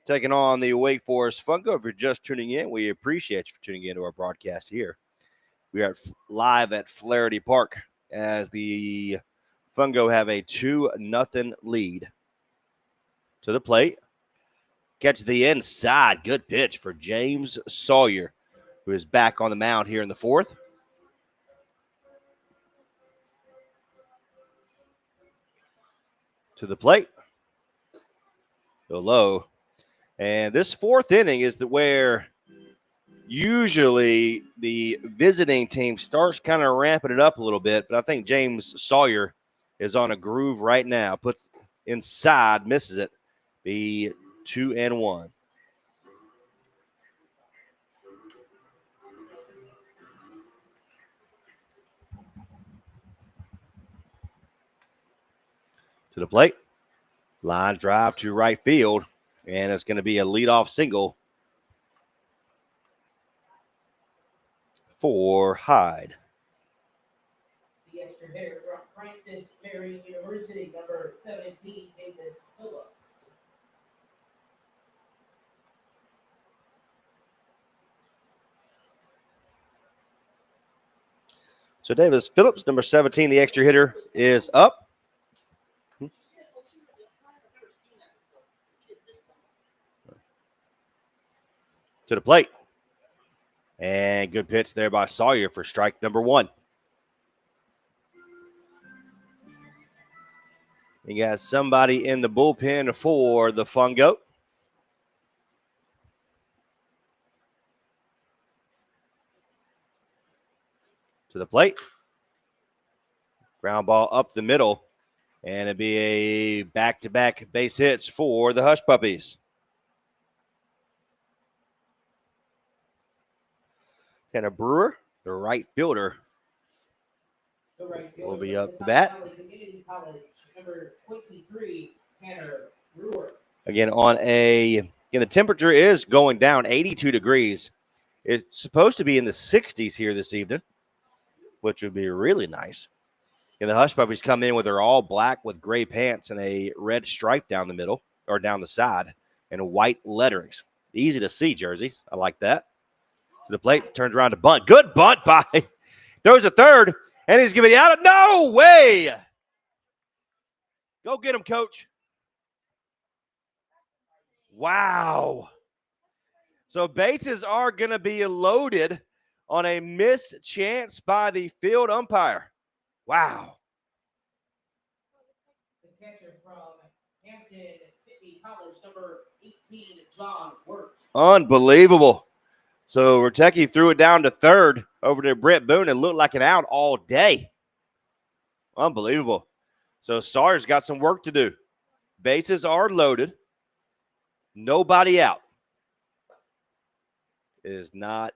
taking on the Wake Forest Fungo. If you're just tuning in, we appreciate you for tuning in to our broadcast here. We are live at Flaherty Park as the Fungo have a 2-0 lead. To the plate. Catch the inside. Good pitch for James Sawyer, who is back on the mound here in the 4th. To the plate. Go low. And this 4th inning is where usually the visiting team starts kind of ramping it up a little bit, but I think James Sawyer is on a groove right now. Puts inside, misses it. Be 2-1. To the plate. Line drive to right field, and it's going to be a leadoff single for Hyde. The extra hitter from Francis Marion University, number 17, Davis Phillips. So Davis Phillips, number 17, the extra hitter, is up. to the plate. And good pitch there by Sawyer for strike number 1. You got somebody in the bullpen for the Fungo. To the plate. Ground ball up the middle. And it'd be a back-to-back base hits for the Hush Puppies. Tanner Brewer, the right fielder, will be up the bat. Number 23, Tanner Brewer. Again, the temperature is going down 82 degrees. It's supposed to be in the 60s here this evening, which would be really nice. And the Hush Puppies come in with their all black with gray pants and a red stripe down the middle or down the side and white letterings. Easy to see jersey. I like that. To the plate, turns around to bunt. Good bunt by. Throws a third, and he's giving it out. No way. Go get him, coach. Wow. So bases are going to be loaded on a missed chance by the field umpire. Wow. The catcher from Hampton City College, number 18, John Wirt. Unbelievable. So Rutecki threw it down to third over to Brett Boone. It looked like an out all day. Unbelievable. So Sawyer's got some work to do. Bases are loaded. Nobody out. It is not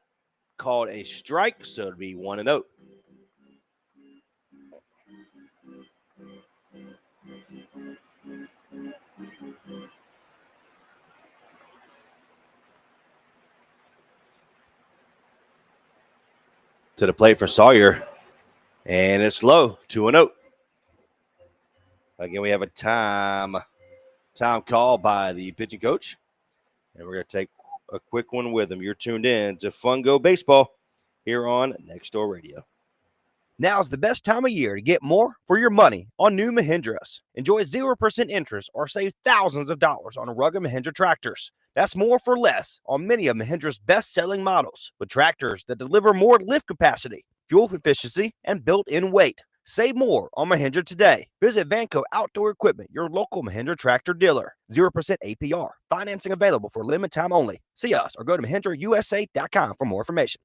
called a strike, so it'll be 1-0. To the plate for Sawyer. And it's low, 2-0. Again, we have a time call by the pitching coach. And we're going to take a quick one with him. You're tuned in to Fungo Baseball here on Next Door Radio. Now's the best time of year to get more for your money on new Mahindras. Enjoy 0% interest or save thousands of dollars on rugged Mahindra tractors. That's more for less on many of Mahindra's best-selling models with tractors that deliver more lift capacity, fuel efficiency, and built-in weight. Save more on Mahindra today. Visit Vanco Outdoor Equipment, your local Mahindra tractor dealer. 0% APR. Financing available for limited time only. See us or go to MahindraUSA.com for more information.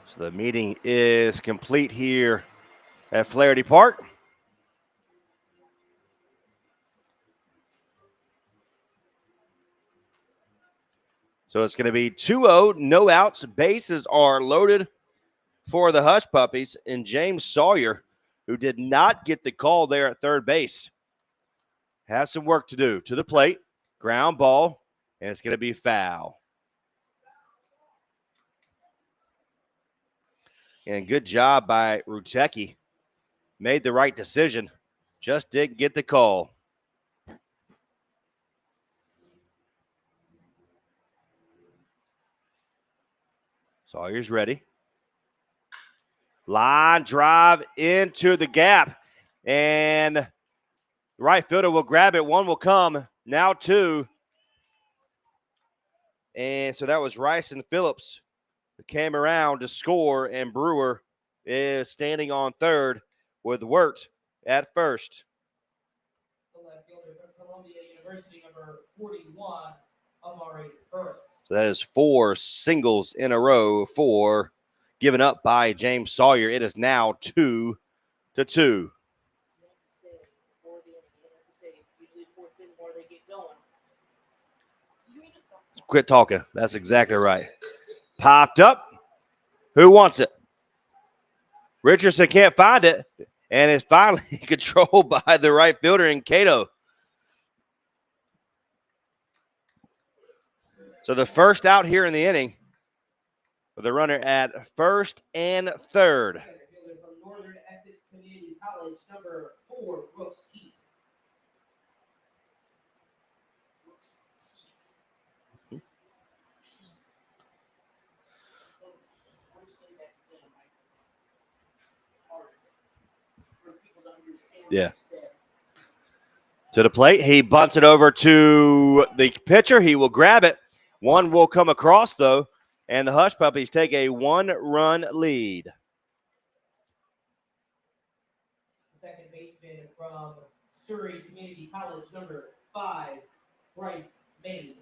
So the meeting is complete here at Flaherty Park. So it's going to be 2-0, no outs. Bases are loaded for the Hush Puppies. And James Sawyer, who did not get the call there at third base, has some work to do. To the plate, ground ball, and it's going to be foul. And good job by Rutecki. Made the right decision. Just didn't get the call. Sawyer's ready. Line drive into the gap. And the right fielder will grab it. One will come. Now two. And so that was Rice and Phillips who came around to score. And Brewer is standing on third with Wirt at first. The left fielder from Columbia University, number 41, Amari Burris. So that is 4 singles in a row for given up by James Sawyer. It is now 2-2. Quit talking. That's exactly right. Popped up. Who wants it? Richardson can't find it, and it's finally controlled by the right fielder in Cato. So the first out here in the inning with a runner at first and third. From Northern Essex Community College, number 4, Brooks Keith. Yeah. To the plate. He bunts it over to the pitcher. He will grab it. One will come across, though, and the Hush Puppies take a 1-run lead. Second baseman from Surrey Community College, number 5, Bryce May.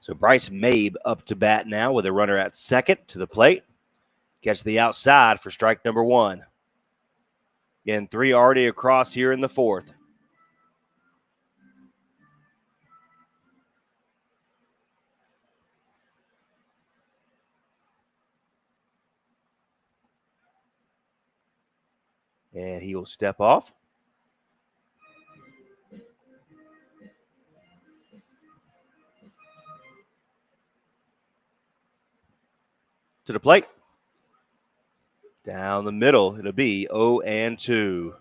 So Bryce Mabe up to bat now with a runner at second to the plate. Catch the outside for strike number 1. Again, 3 already across here in the 4th. And he will step off. To the plate. Down the middle, it'll be 0-2.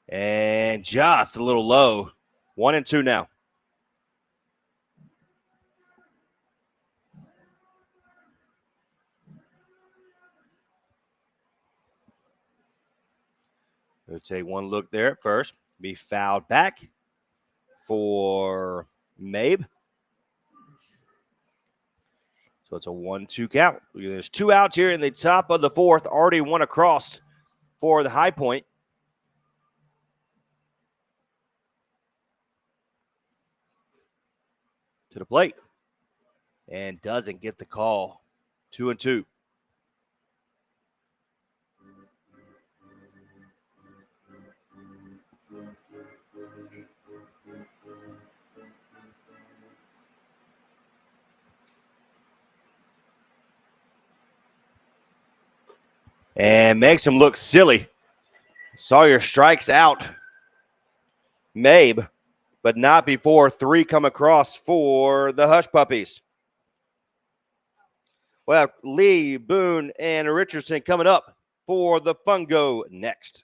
And just a little low. 1-2 now. We'll take one look there at first. Be fouled back for Mabe. So it's a 1-2 count. There's 2 outs here in the top of the 4th. Already 1 across for the High Point. To the plate. And doesn't get the call. 2-2. And makes him look silly. Sawyer strikes out Mabe, but not before 3 come across for the Hush Puppies. Well, Lee, Boone, and Richardson coming up for the Fungo next.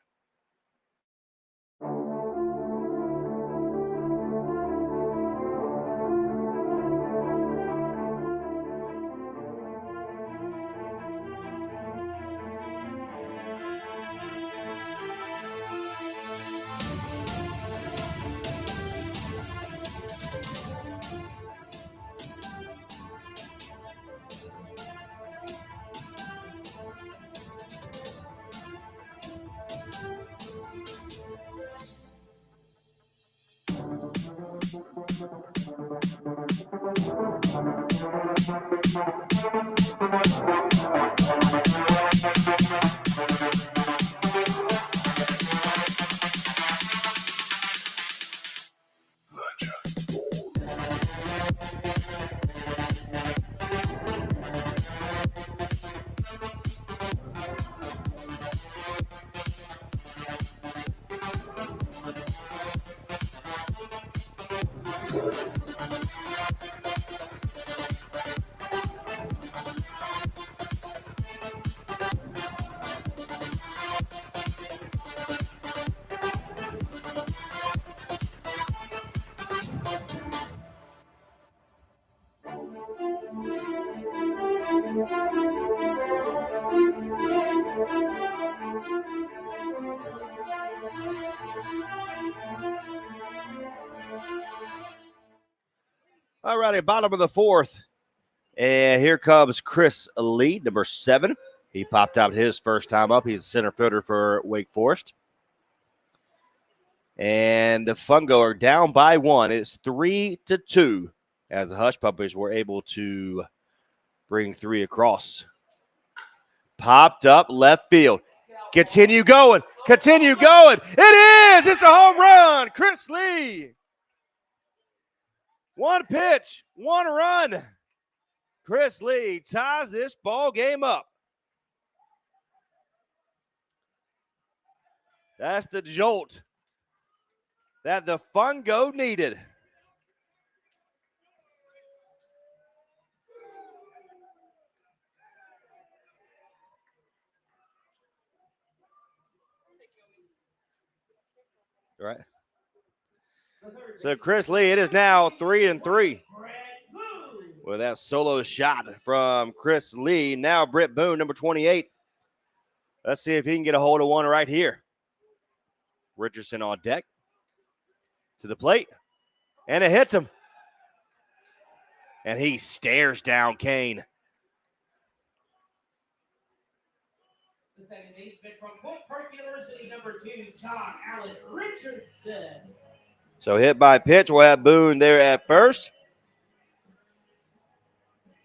All righty, bottom of the 4th. And here comes Chris Lee, number 7. He popped out his first time up. He's a center fielder for Wake Forest. And the Fungo are down by 1. It's 3-2 as the Hush Puppies were able to bring 3 across. Popped up left field. Continue going. Continue going. It is. It's a home run. Chris Lee. 1 pitch, 1 run. Chris Lee ties this ball game up. That's the jolt that the Fungo needed. Right. So Chris Lee, it is now 3-3 with that solo shot from Chris Lee. Now Britt Boone, number 28. Let's see if he can get a hold of one right here. Richardson on deck to the plate, and it hits him. And he stares down Kane. The second baseman from Point Park University, number 2, John Allen Richardson. So hit by pitch, we'll have Boone there at first.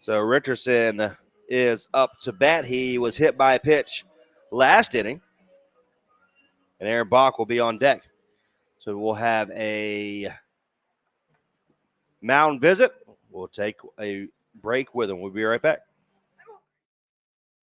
So Richardson is up to bat. He was hit by a pitch last inning. And Aaron Bach will be on deck. So we'll have a mound visit. We'll take a break with him. We'll be right back.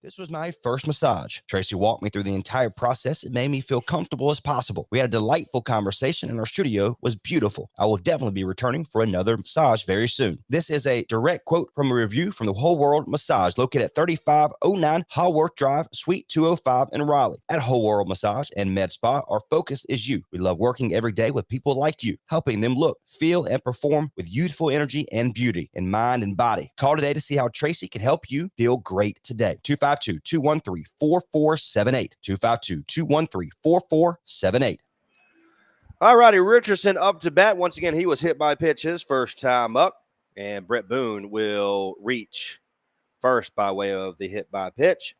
This was my first massage. Tracy walked me through the entire process. It made me feel comfortable as possible. We had a delightful conversation and our studio was beautiful. I will definitely be returning for another massage very soon. This is a direct quote from a review from the Whole World Massage located at 3509 Haworth Drive, Suite 205 in Raleigh. At Whole World Massage and Med Spa, our focus is you. We love working every day with people like you, helping them look, feel, and perform with youthful energy and beauty in mind and body. Call today to see how Tracy can help you feel great today. 252-213-4478. 252-213-4478. All righty, Richardson up to bat. Once again, he was hit by a pitch his first time up, and Brett Boone will reach first by way of the hit by pitch.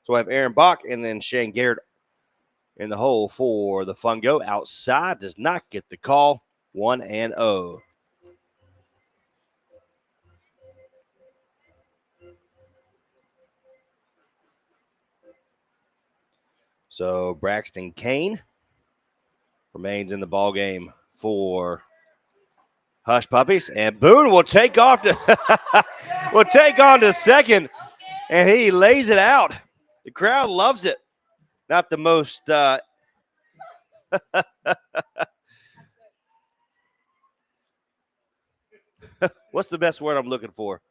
So I have Aaron Bach and then Shane Garrett in the hole for the Fungo. Outside, does not get the call. 1-0. So Braxton Kane remains in the ball game for Hush Puppies, and Boone will take off to will take on to second, and he lays it out. The crowd loves it. Not the most what's the best word I'm looking for?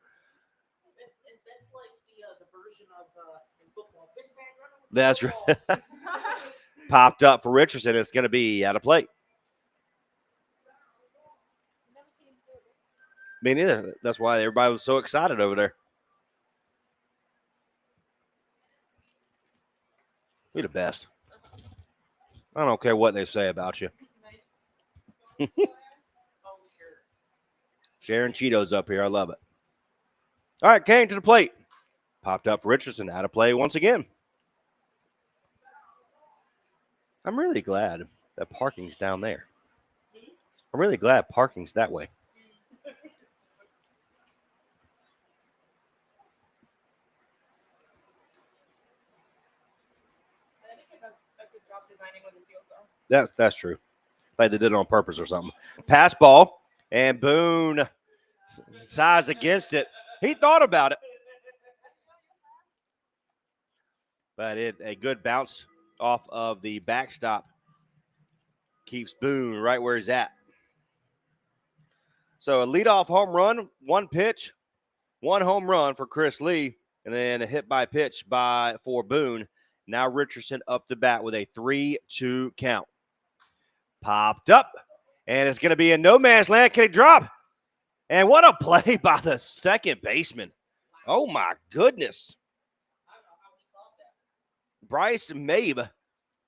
That's like the version of in football. Big man running with That's the right. ball. Popped up for Richardson. It's going to be out of play. Me neither. That's why everybody was so excited over there. You're the best. I don't care what they say about you. Oh, sure. Sharing Cheetos up here. I love it. All right, Kane to the plate. Popped up for Richardson. Out of play once again. I'm really glad that parking's down there. I'm really glad parking's that way. I think they did a good job designing what the fields are. That's true. Like they did it on purpose or something. Pass ball, and Boone sighs against it. He thought about it. But a good bounce off of the backstop keeps Boone right where he's at. So a leadoff home run, one pitch, one home run for Chris Lee, and then a hit by pitch for Boone. Now Richardson up to bat with a 3-2 count. Popped up, and it's going to be in no man's land. Can he drop? And what a play by the second baseman. Oh, my goodness. Bryce Mabe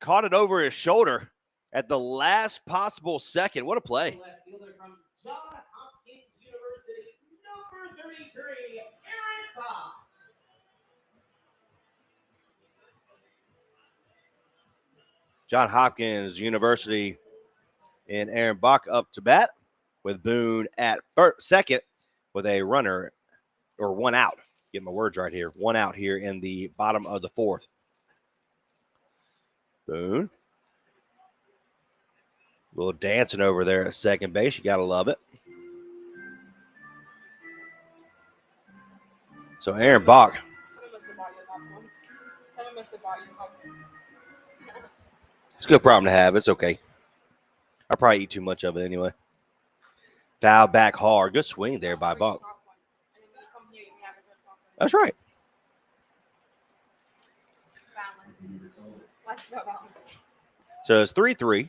caught it over his shoulder at the last possible second. What a play. Left fielder from John Hopkins University, number 33, Aaron Bach. John Hopkins University and Aaron Bach up to bat with Boone at second with a runner or one out. Get my words right here. One out here in the bottom of the fourth. Boone. A little dancing over there at second base. You got to love it. So Aaron Bach. Someone must have bought you popcorn. Someone must have bought you popcorn. It's a good problem to have. It's okay. I probably eat too much of it anyway. Foul back hard. Good swing there by Bach. And then when you come here, you can have a good popcorn. That's right. Balance. Life's about balance. So it's 3-3.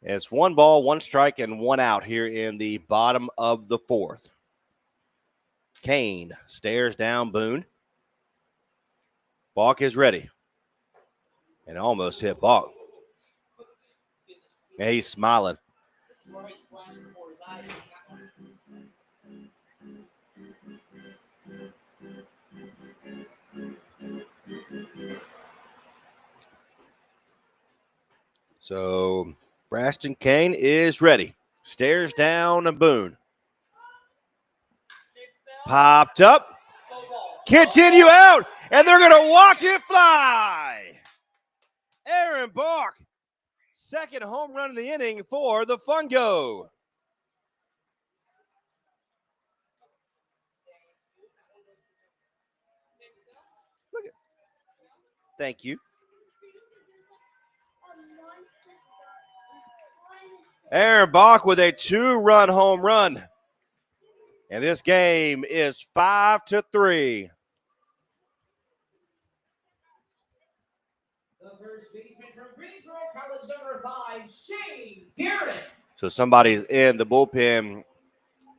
It's 1 ball, 1 strike, and 1 out here in the bottom of the 4th. Kane stares down Boone. Balk is ready. And almost hit Balk. And he's smiling. So Braston Kane is ready. Stares down Boone. Popped up. Continue out. And they're going to watch it fly. Aaron Balk. Second home run of the inning for the Fungo. Look at. Thank you. Aaron Balk with a 2-run home run. And this game is 5-3. The first baseman from Greensboro College, number 5, Shane Garrett. So somebody's in the bullpen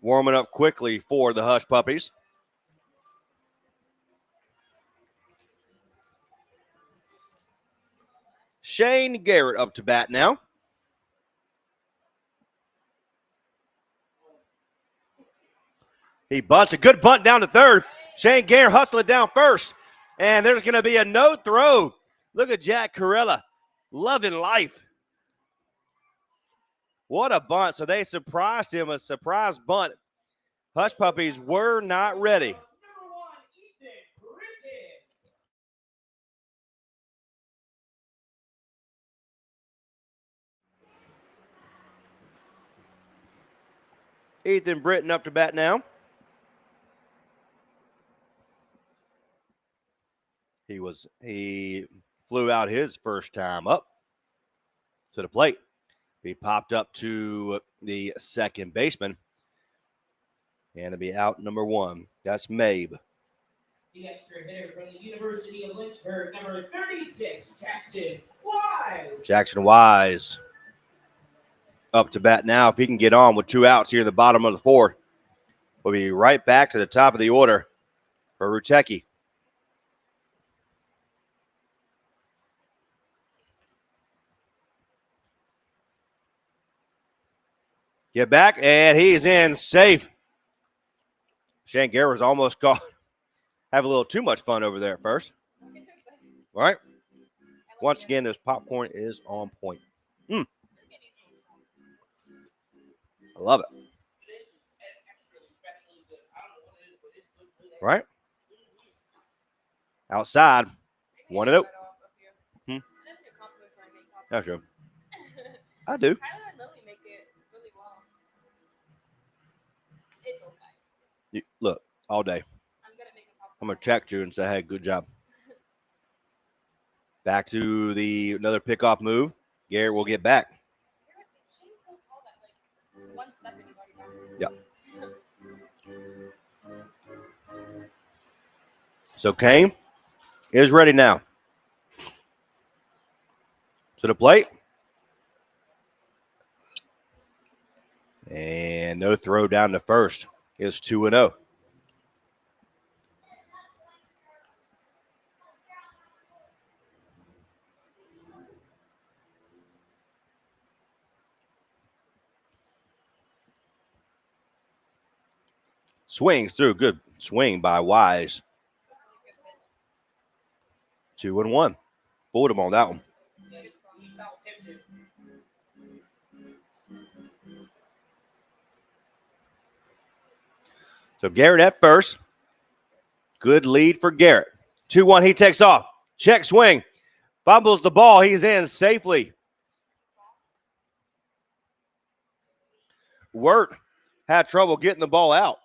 warming up quickly for the Hush Puppies. Shane Garrett up to bat now. He bunts a good bunt down to third. Shane Garrett hustling down first. And there's going to be a no throw. Look at Jack Corella loving life. What a bunt. So they surprised him, a surprise bunt. Hush Puppies were not ready. Ethan Britton up to bat now. He flew out his first time up to the plate. He popped up to the second baseman. And it'll be out number 1. That's Mabe. The extra hitter from the University of Lynchburg, number 36, Jackson Wise. Jackson Wise up to bat now. If he can get on with 2 outs here in the bottom of the 4th, we'll be right back to the top of the order for Rutecki. Get back, and he's in safe. Shane Garrett was almost caught. Have a little too much fun over there at first. All right. Once again, this popcorn is on point. I love it. Right? Outside, 1-0. That's true. I do. Look, all day. I'm going to check you and say, hey, good job. Back to another pickoff move. Garrett will get back. Yep. So Kane is ready now. To the plate. And no throw down to first. It's 2-0. Swings through. Good swing by Wise. 2-1. Fooled him on that one. So Garrett at first. Good lead for Garrett. 2-1. He takes off. Check swing. Fumbles the ball. He's in safely. Wirt had trouble getting the ball out.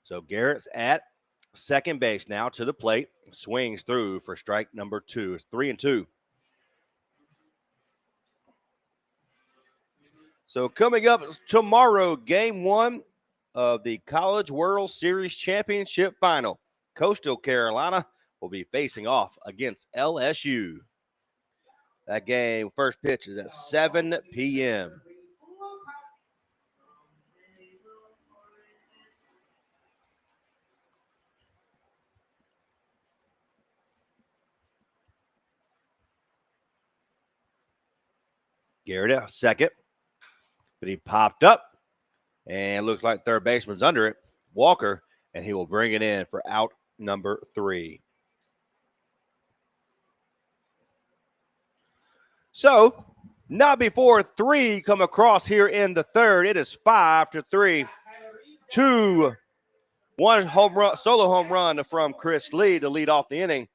So Garrett's at second base now to the plate. Swings through for strike number 2. It's 3-2. So coming up tomorrow, game 1 of the College World Series Championship Final. Coastal Carolina will be facing off against LSU. That game, first pitch is at 7 p.m. Garrett out second, but he popped up and looks like third baseman's under it. Walker, and he will bring it in for out number 3. So, not before 3 come across here in the third. It is 5-3. 1 home run, solo home run from Chris Lee to lead off the inning.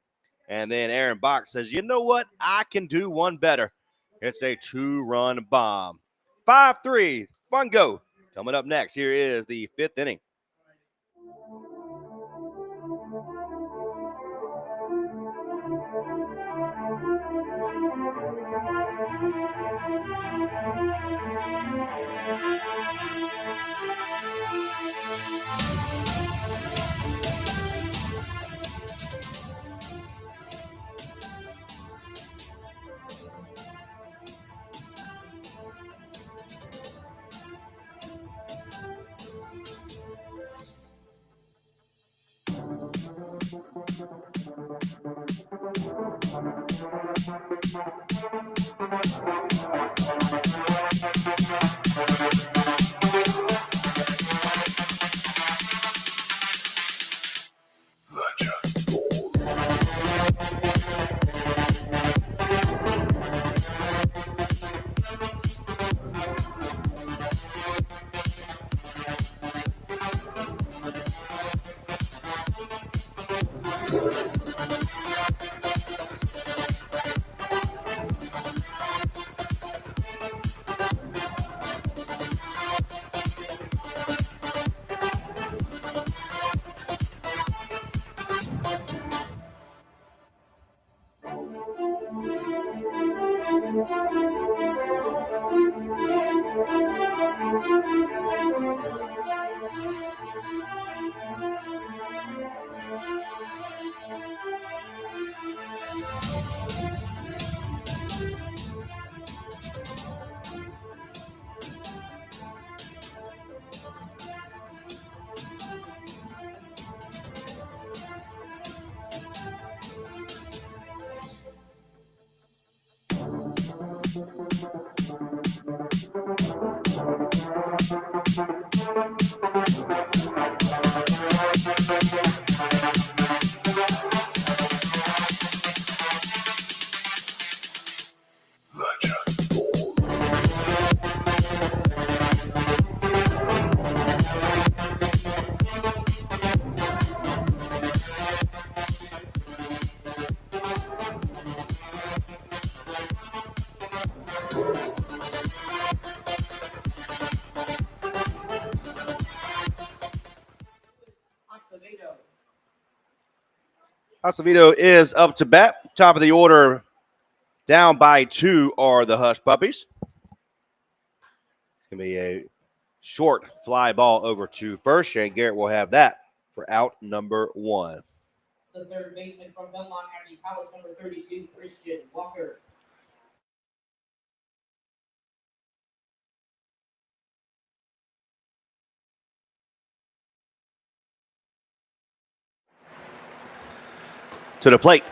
And then Aaron Bach says, you know what? I can do one better. It's a 2-run bomb. 5-3. Fungo. Coming up next, here is the 5th inning. Acevedo is up to bat. Top of the order, down by 2 are the Hush Puppies. It's going to be a short fly ball over to first. Shane Garrett will have that for out number 1. The third baseman from Belmont County College, number 32, Christian Walker. To the plate.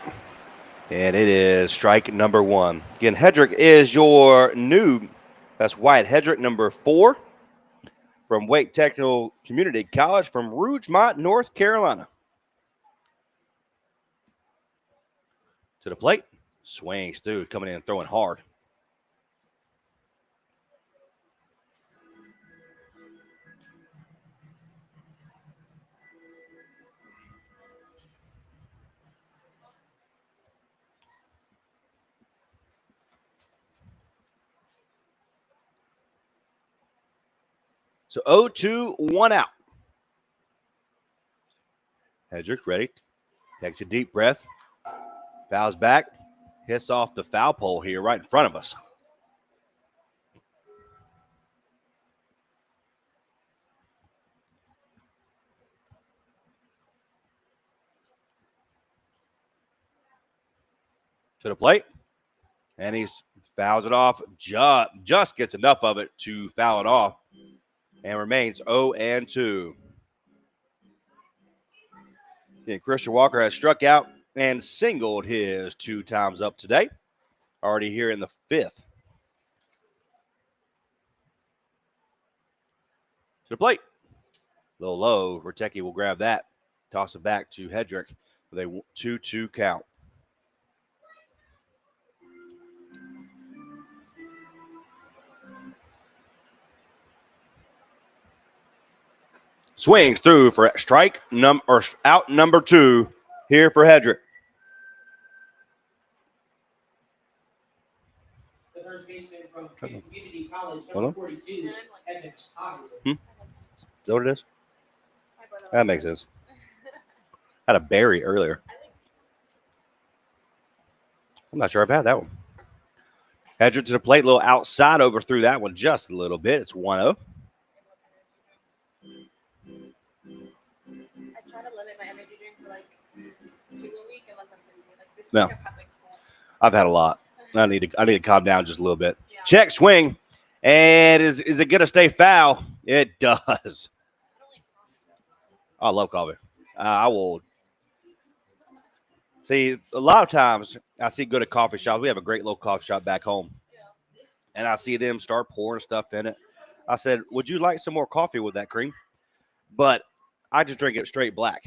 And it is strike number 1. Again, Hedrick is your new, that's Wyatt Hedrick, number 4, from Wake Technical Community College from Rougemont, North Carolina. To the plate. Swings through, coming in and throwing hard. So 0-2, 1 out. Hedrick ready. Takes a deep breath. Fouls back. Hits off the foul pole here right in front of us. to the plate. And he fouls it off. Just gets enough of it to foul it off. And remains 0-2. And Christian Walker has struck out and singled his 2 times up today. Already here in the 5th. To the plate. A little low. Vertecki will grab that. Toss it back to Hedrick with a 2-2 count. Swings through for out number 2 here for Hedrick. The first baseman from Community College, number 42, Evans Todd. Is that what it is? That makes sense. Had a berry earlier. I'm not sure I've had that one. Hedrick to the plate, a little outside over through that one just a little bit. It's 1-0. I try to limit my energy drinks to like 2 a week unless I'm busy. Like this No. week I've had like 4. I've had a lot. I need to calm down just a little bit. Yeah. Check swing. And is it going to stay foul? It does. I don't like coffee though. I love coffee. I will. See, a lot of times I see good at coffee shops. We have a great little coffee shop back home. And I see them start pouring stuff in it. I said, would you like some more coffee with that cream? But I just drink it straight black.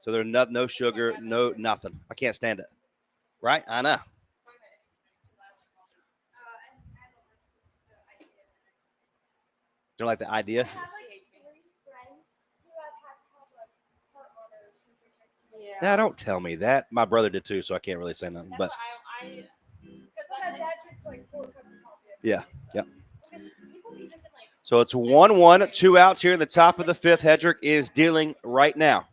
So there's no sugar, no nothing. I can't stand it. Right? I know. Don't like the idea? Now, don't tell me that. My brother did too, so I can't really say nothing. But Because my dad drinks like 4 cups of coffee. yeah, yep. So it's 1-1, 2 outs here in the top of the 5th. Hedrick is dealing right now.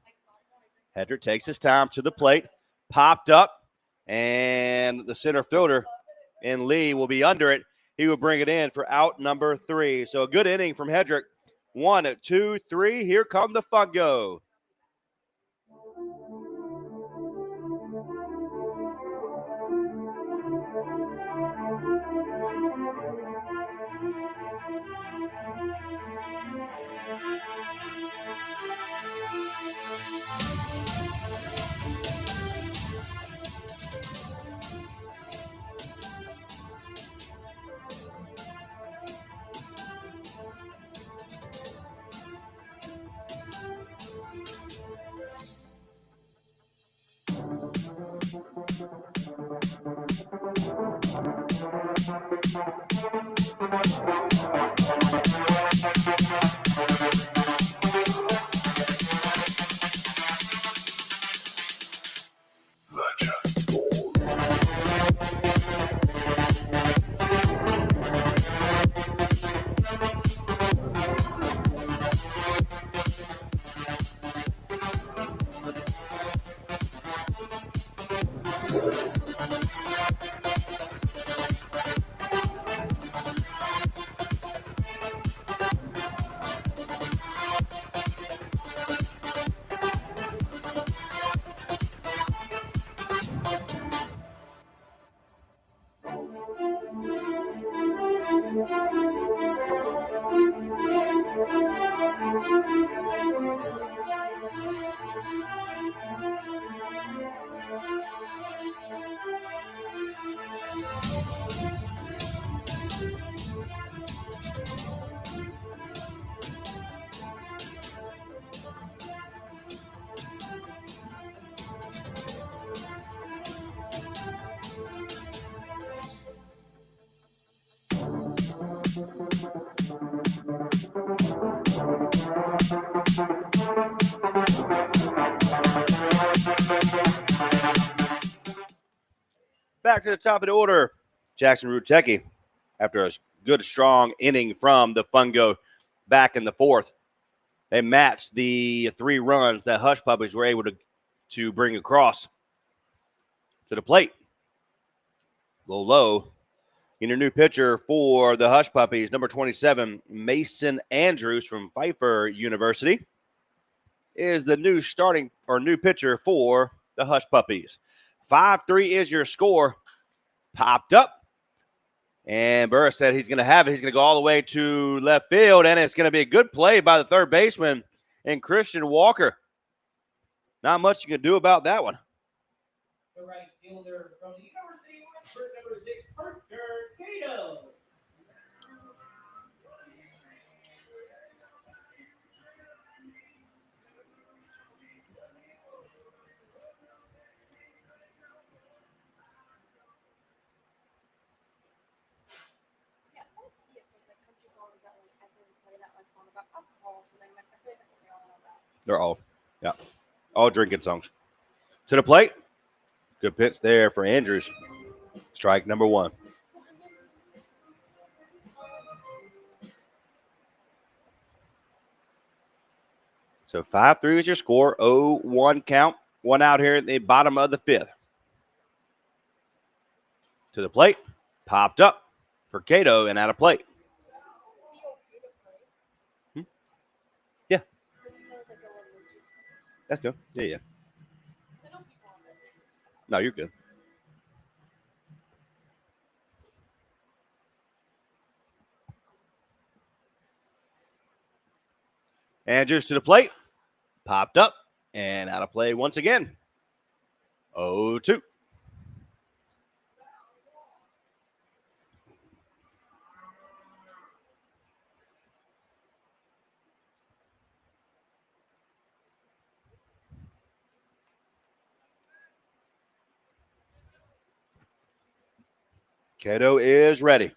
Hedrick takes his time to the plate, popped up, and the center fielder in Lee will be under it. He will bring it in for out number 3. So a good inning from Hedrick. 1, 2, 3. Here come the Fungo. Back to the top of the order, Jackson Rutecki, after a good, strong inning from the Fungo back in the 4th. They matched the 3 runs that Hush Puppies were able to bring across to the plate. A little low. In your new pitcher for the Hush Puppies, number 27, Mason Andrews from Pfeiffer University, is the new pitcher for the Hush Puppies. 5-3 is your score. Popped up. And Burris said he's going to have it. He's going to go all the way to left field, and it's going to be a good play by the third baseman and Christian Walker. Not much you can do about that one. The right fielder from the University of Oxford, number 6, Parker Cato. See, I just want to see if there's like country songs that like I can play that like on about alcohol or something. Like I feel like that's what they all know about. They're all drinking songs. To the plate. Good pitch there for Andrews. Strike number 1. So 5-3 is your score. 0-1 count. 1 out here at the bottom of the 5th. To the plate. Popped up for Cato and out of plate. Yeah. That's good. Yeah. No, you're good. Andrews to the plate. Popped up and out of play once again. 0-2. Cato is ready.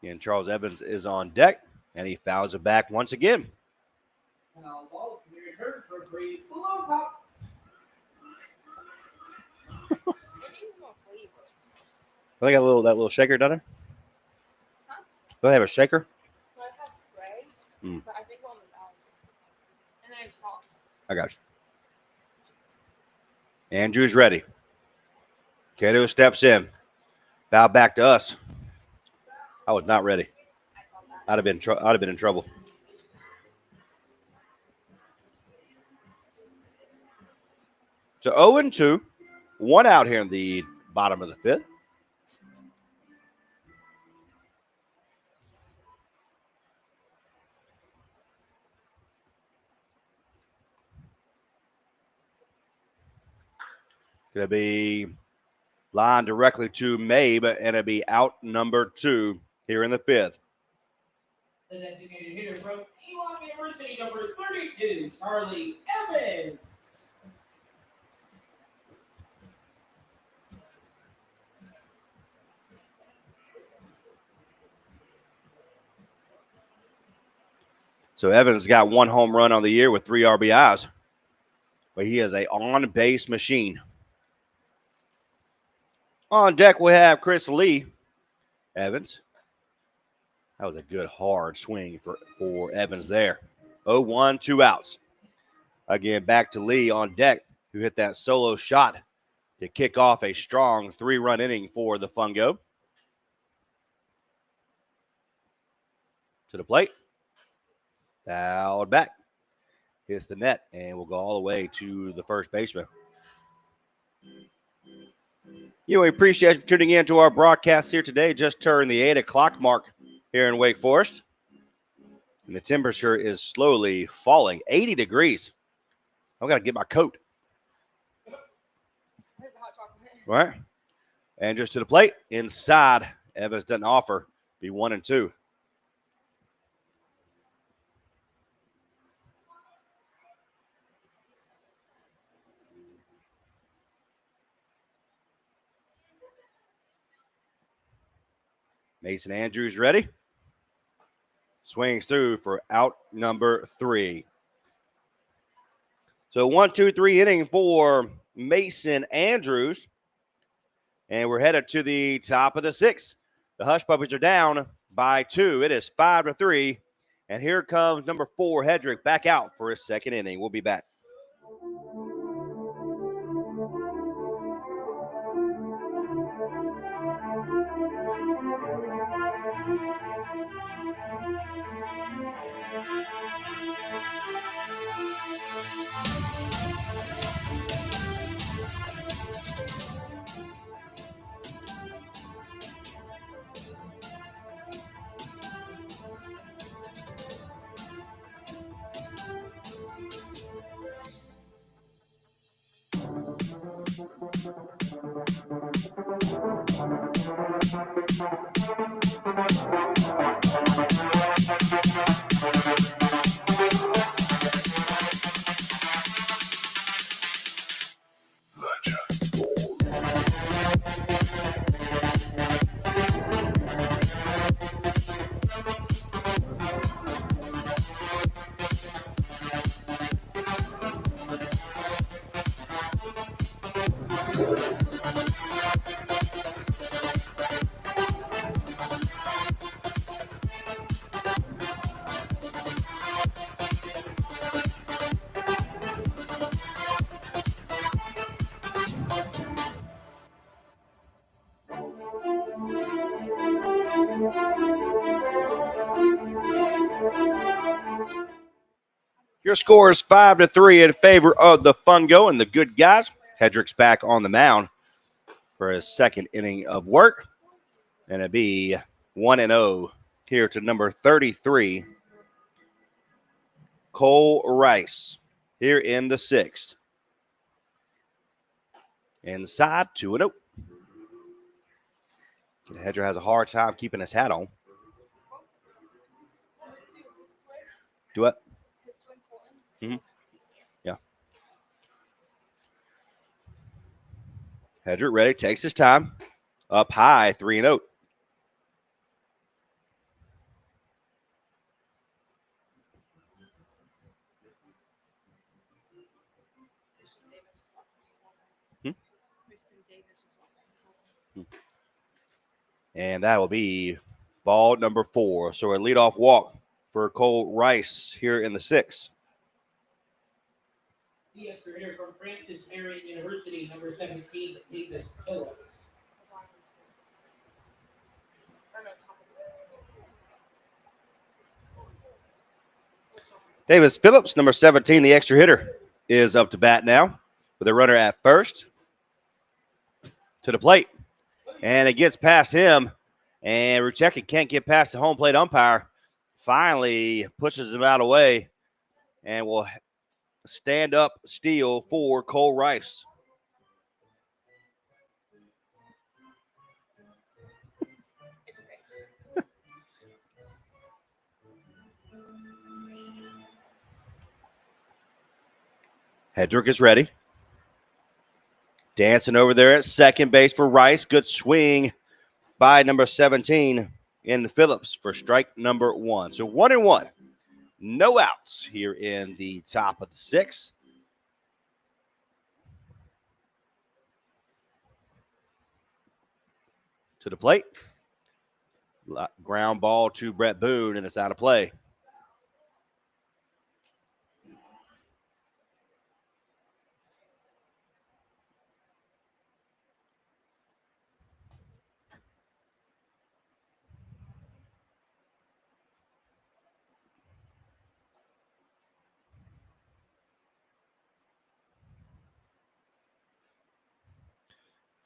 And Charles Evans is on deck, and he fouls it back once again. Now, balls to be returned for free. Below pop. They got that little shaker down there. Huh? Do they have a shaker? Well, it has spray, but I think one was out. And then I have salt. I got you. Andrew's ready. Cato steps in. Bow back to us. I was not ready. I'd have been in trouble. So 0-2. 1 out here in the bottom of the 5th. Going to be lined directly to Mabe, and it'll be out number 2 here in the 5th. The designated hitter from Ewok University, number 32, Charlie Evans. So Evans got 1 home run on the year with 3 RBIs. But he is a on-base machine. On deck, we have Chris Lee. Evans. That was a good hard swing for Evans there. 0-1, 2 outs. Again, back to Lee on deck, who hit that solo shot to kick off a strong 3-run inning for the Fungo. To the plate. Fouled back. Hits the net, and we'll go all the way to the first baseman. We appreciate you tuning in to our broadcast here today. Just turned the 8 o'clock mark here in Wake Forest. And the temperature is slowly falling. 80 degrees. I've got to get my coat. Here's the hot chocolate. Right. And just to the plate. Inside. Evans doesn't offer. Be 1-2. Mason Andrews ready. Swings through for out number 3. So 1-2-3 inning for Mason Andrews. And we're headed to the top of the 6th. The Hush Puppies are down by 2. It is 5-3. And here comes number 4, Hedrick, back out for his second inning. We'll be back. Your score is 5-3 in favor of the Fungo and the good guys. Hedrick's back on the mound for his second inning of work. And it'd be 1-0 here to number 33, Cole Rice, here in the sixth. Inside, 2-0. Hedger has a hard time keeping his hat on. Do what? Mm-hmm. Yeah. Hedger ready, takes his time. Up high, 3-0. And that will be ball number 4. So a leadoff walk for Cole Rice here in the sixth. The extra hitter from Francis Marion University, number 17, Davis Phillips. Davis Phillips, number 17, the extra hitter, is up to bat now with a runner at first. To the plate. And it gets past him. And Ruchecki can't get past the home plate umpire. Finally pushes him out of the way. And will stand up steal for Cole Rice. Hedrick is ready. Dancing over there at second base for Rice. Good swing by number 17 in Phillips for strike number 1. So 1-1. No outs here in the top of the sixth. To the plate. Ground ball to Brett Boone, and it's out of play.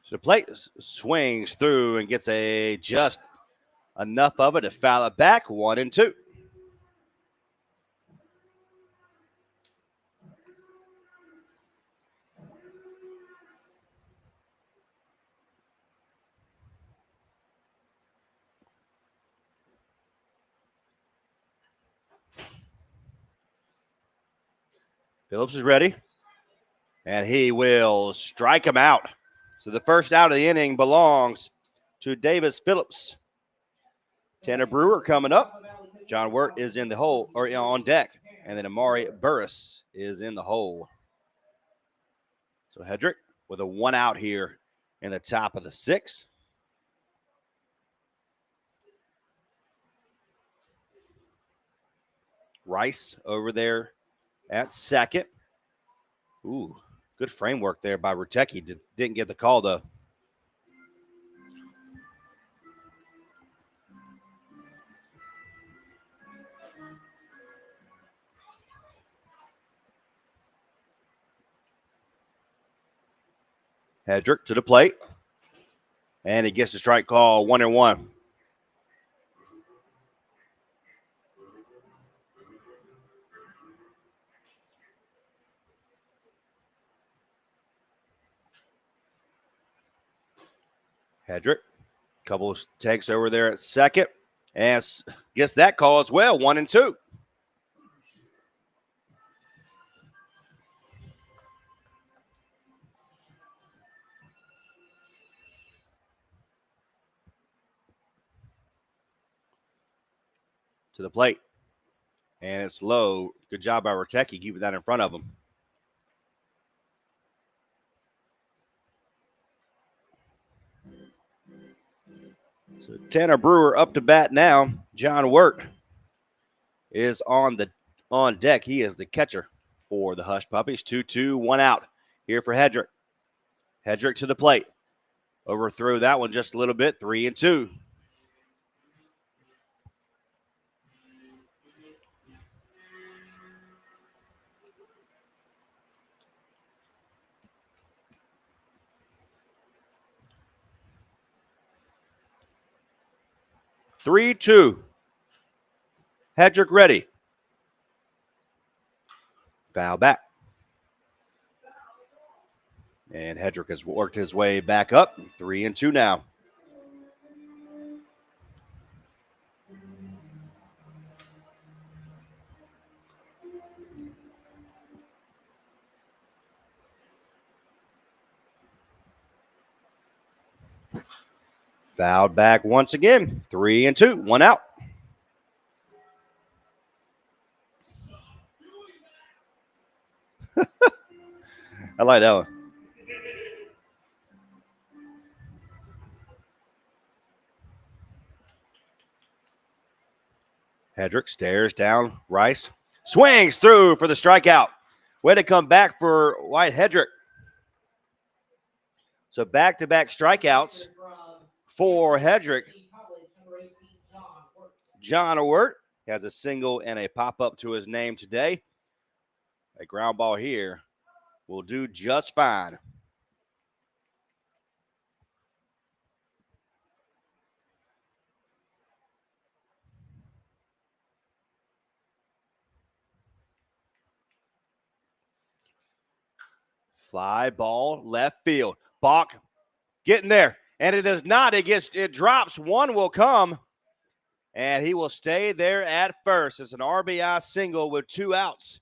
So the plate swings through and gets just enough of it to foul it back. 1-2. To Phillips is ready, and he will strike him out. So the first out of the inning belongs to Davis Phillips. Tanner Brewer coming up. John Wirt is in the hole, or on deck, and then Amari Burris is in the hole. So Hedrick with a 1 out here in the top of the sixth. Rice over there at second. Ooh, good framework there by Rutecki. Didn't get the call, though. Hedrick to the plate. And he gets the strike call, 1-1. Hedrick, couple of takes over there at second, and gets that call as well, 1-2. To the plate, and it's low. Good job by Rutecki keeping that in front of him. So Tanner Brewer up to bat now. John Wirt is on deck. He is the catcher for the Hush Puppies. 2-2, 1 out here for Hedrick. Hedrick to the plate. Overthrew that one just a little bit. 3-2. 3-2. Hedrick ready. Foul back. And Hedrick has worked his way back up. 3-2 now. Fouled back once again. 3-2. 1 out. I like that one. Hedrick stares down Rice. Swings through for the strikeout. Way to come back for White Hedrick. So back-to-back strikeouts for Hedrick. John Wirt has a single and a pop-up to his name today. A ground ball here will do just fine. Fly ball left field. Bach getting there. And it does not. It drops. One will come. And he will stay there at first. It's an RBI single with 2 outs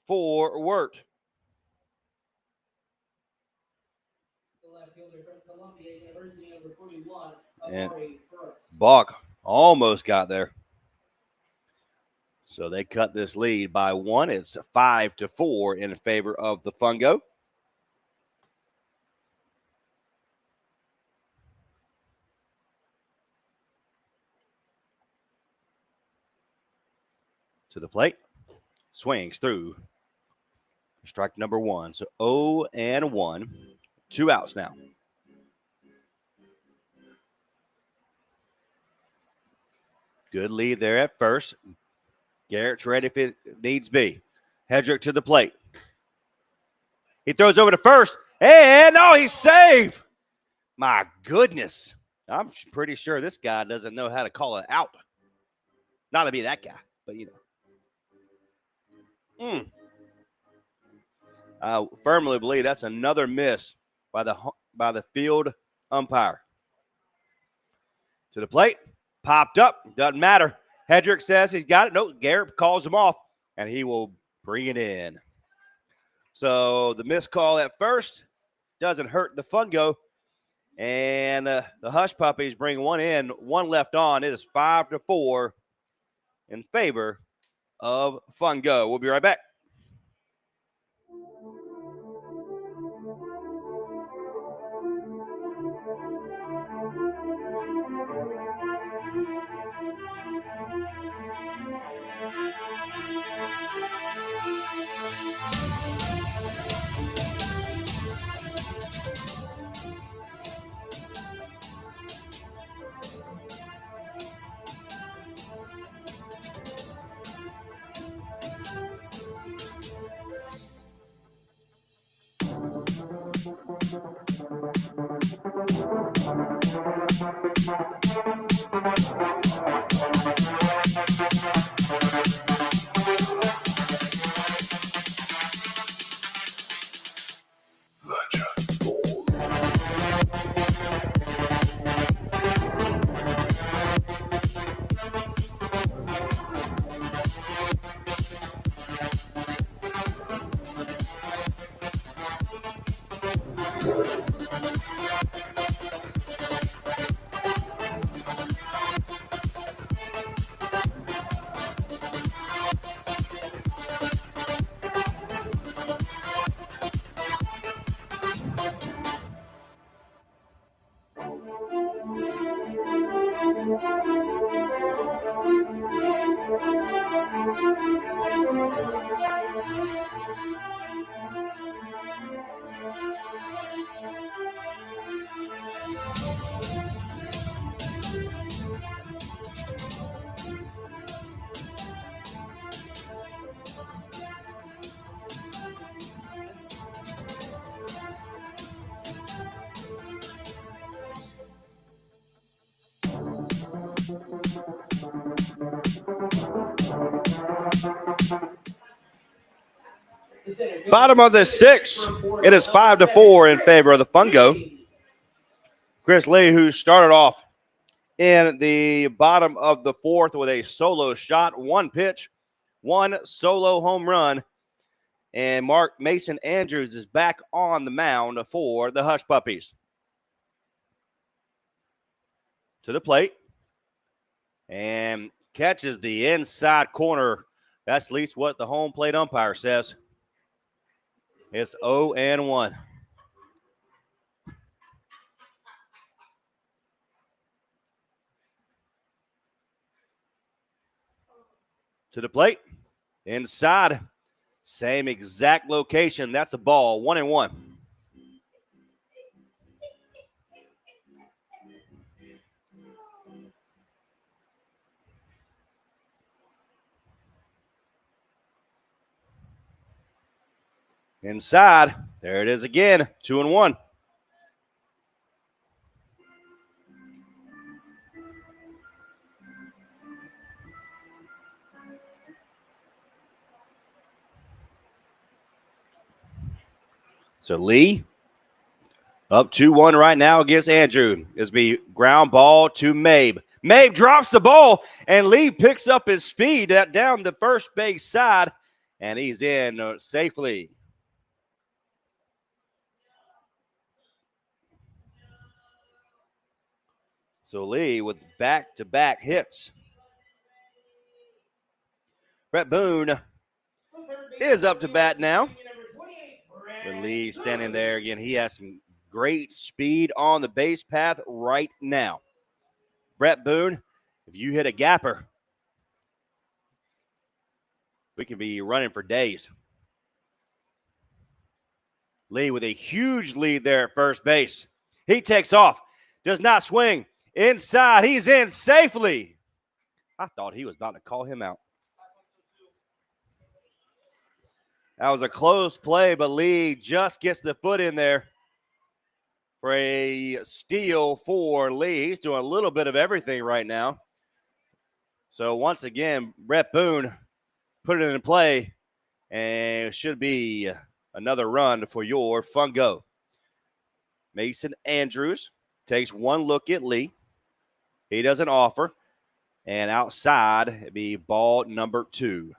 for Wirt. And Bach almost got there. So they cut this lead by 1. It's 5-4 in favor of the Fungo. To the plate. Swings through. Strike number 1. So 0-1. 2 outs now. Good lead there at first. Garrett's ready if it needs be. Hedrick to the plate. He throws over to first. And he's safe. My goodness. I'm pretty sure this guy doesn't know how to call it out. Not to be that guy, but you know. I firmly believe that's another miss by the field umpire. To the plate. Popped up. Doesn't matter. Hedrick says he's got it. No, Garrett calls him off, and he will bring it in. So the missed call at first doesn't hurt the Fungo. And the Hush Puppies bring one in, 1 left on. It is 5-4 in favor of Fungo. We'll be right back. Bottom of the sixth. It is 5-4 in favor of the Fungo. Chris Lee, who started off in the bottom of the fourth with a solo shot, one pitch, one solo home run. And Mark Mason Andrews is back on the mound for the Hush Puppies. To the plate. And catches the inside corner. That's at least what the home plate umpire says. It's 0-1. To the plate. Inside. Same exact location. That's a ball. 1-1. Inside. There it is again. 2-1. So Lee up 2-1 right now against Andrew. It's be ground ball to Mabe. Mabe drops the ball, and Lee picks up his speed down the first base side, and he's in safely. So Lee with back-to-back hits. Brett Boone is up to bat now. But Lee standing there again. He has some great speed on the base path right now. Brett Boone, if you hit a gapper, we can be running for days. Lee with a huge lead there at first base. He takes off, does not swing. Inside, he's in safely. I thought he was about to call him out. That was a close play, but Lee just gets the foot in there for a steal for Lee. He's doing a little bit of everything right now. So once again, Brett Boone put it in play, and it should be another run for your Fungo. Mason Andrews takes one look at Lee. He doesn't offer. And outside, it'd be ball number 2.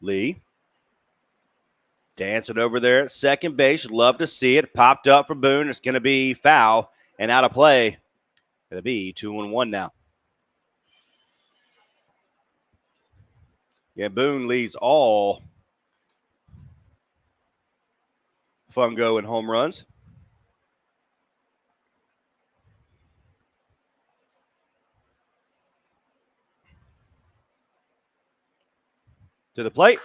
Lee dancing over there at second base. Love to see it. Popped up for Boone. It's going to be foul and out of play. It'll be 2-1 now. Yeah, Boone leads all Fungo in home runs. To the plate.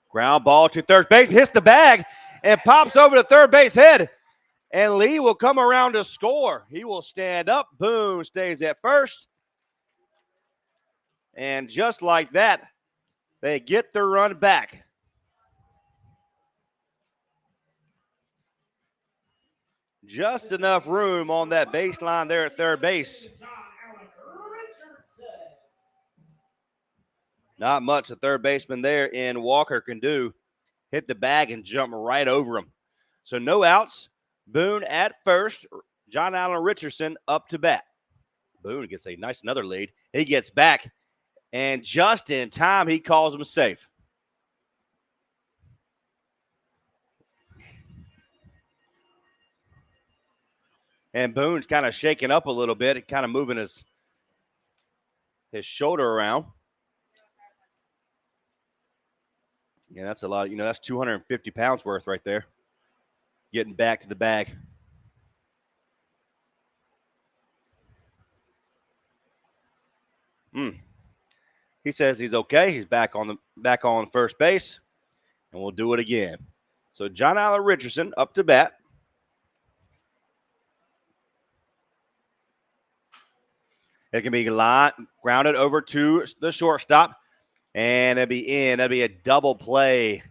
Ground ball to third base. Hits the bag and pops over the third base head. And Lee will come around to score. He will stand up. Boone stays at first. And just like that, they get the run back. Just enough room on that baseline there at third base. Not much the third baseman there in Walker can do. Hit the bag and jump right over him. So no outs. Boone at first. John Allen Richardson up to bat. Boone gets a nice another lead. He gets back, and just in time, he calls him safe. And Boone's kind of shaking up a little bit, kind of moving his shoulder around. Yeah, that's a lot. That's 250 pounds worth right there. Getting back to the bag. He says he's okay. He's back on first base, and we'll do it again. So John Allen Richardson up to bat. It can be grounded over to the shortstop. And it'll be in. That'll be a double play.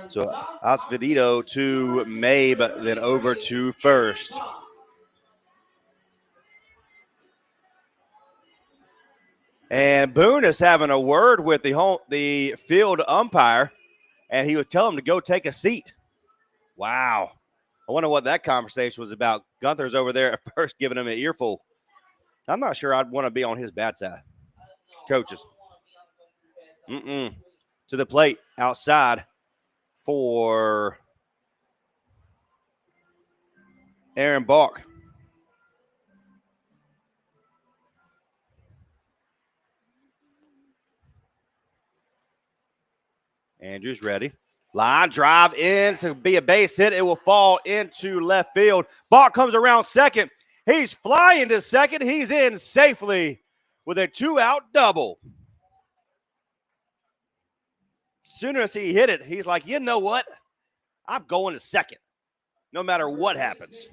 So Acevedo to Mabe, then over to first. And Boone is having a word with the field umpire, and he would tell him to go take a seat. Wow. I wonder what that conversation was about. Gunther's over there at first giving him an earful. I'm not sure I'd want to be on his bad side. Coaches. To the plate outside for Aaron Bach. Andrews ready. Line drive in to be a base hit. It will fall into left field. Bach comes around second. He's flying to second. He's in safely with a 2-out double. Sooner as he hit it, he's like, you know what? I'm going to second, no matter what happens.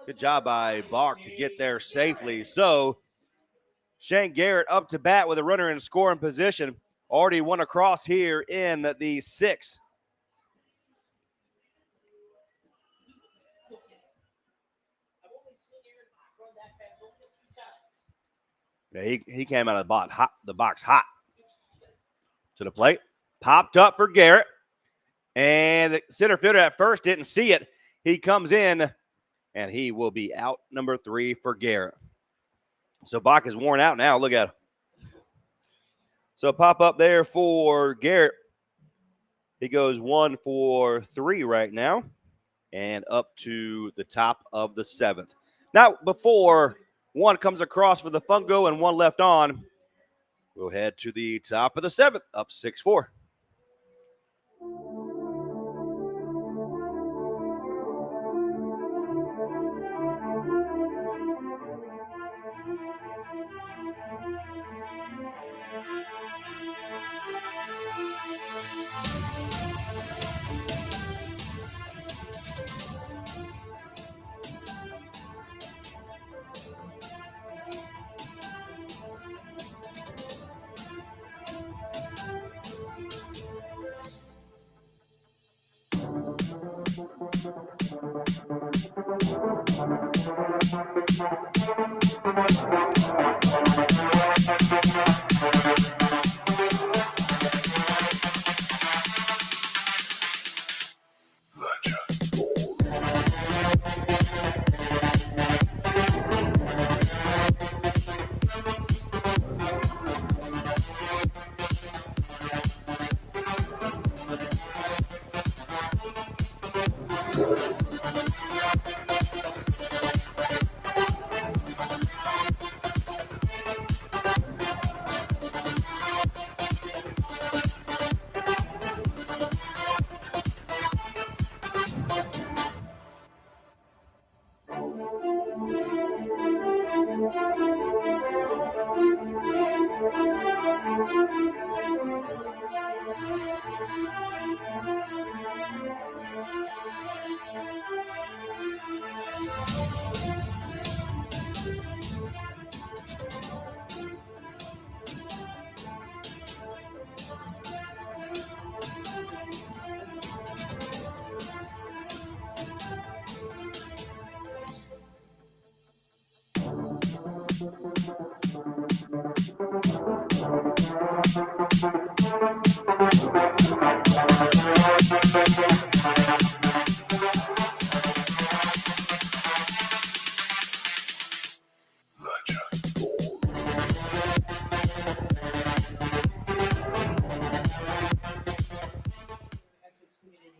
Good job by Bach to get there safely. So Shane Garrett up to bat with a runner in scoring position. Already one across here in the sixth. Yeah, he came out of the box hot. To the plate. Popped up for Garrett. And the center fielder at first didn't see it. He comes in, and he will be out number 3 for Garrett. So Bach is worn out now. Look at him. So pop up there for Garrett. He goes 1 for 3 right now and up to the top of the 7th. Now, before one comes across for the Fungo and one left on, we'll head to the top of the 7th, up 6-4.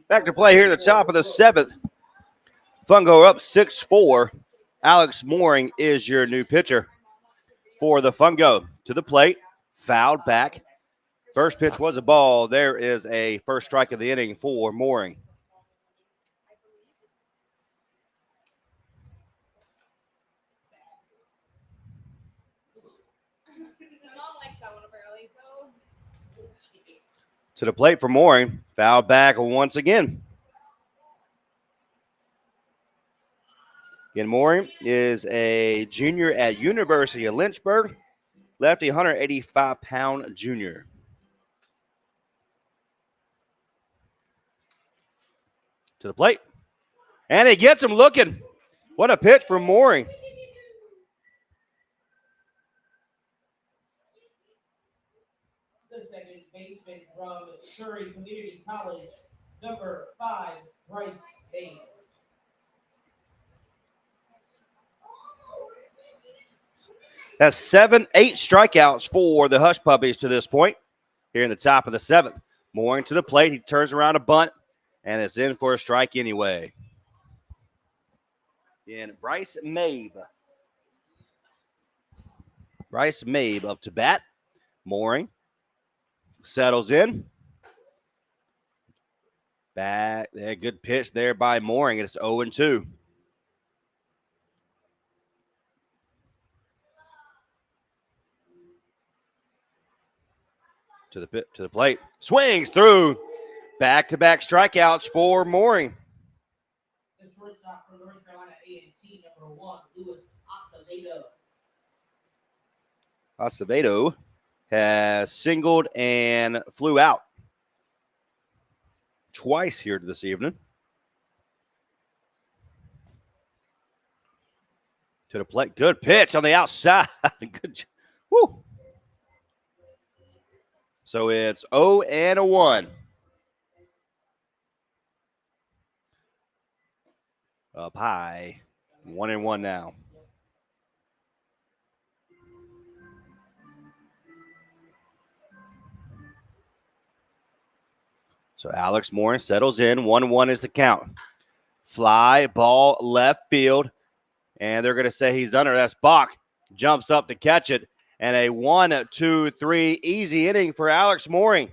Back to play here at the top of the 7th. Fungo up 6-4. Alex Mooring is your new pitcher for the Fungo. To the plate, fouled back. First pitch was a ball. There is a first strike of the inning for Mooring. To the plate for Mooring. Fouled back once again. Again, Mooring is a junior at University of Lynchburg. Lefty, 185-pound junior. To the plate. And he gets him looking. What a pitch from Mooring. The second baseman from Surrey Community College, number 5, Bryce Bain. That's 8 strikeouts for the Hush Puppies to this point. Here in the top of the 7th. Mooring to the plate. He turns around a bunt, and it's in for a strike anyway. And Bryce Mabe. Bryce Mabe up to bat. Mooring settles in. Back there, good pitch there by Mooring. It's 0-2. To the plate. Swings through. Back-to-back strikeouts for Mooring. The shortstop for North Carolina A&T, number 1, Luis Acevedo. Acevedo has singled and flew out twice here this evening. To the plate. Good pitch on the outside. Good. Woo. So it's 0-1. Up high. 1-1 now. So Alex Mooring settles in. 1-1 is the count. Fly ball left field. And they're going to say he's under. That's Bach. Jumps up to catch it. And a 1-2-3 easy inning for Alex Mooring.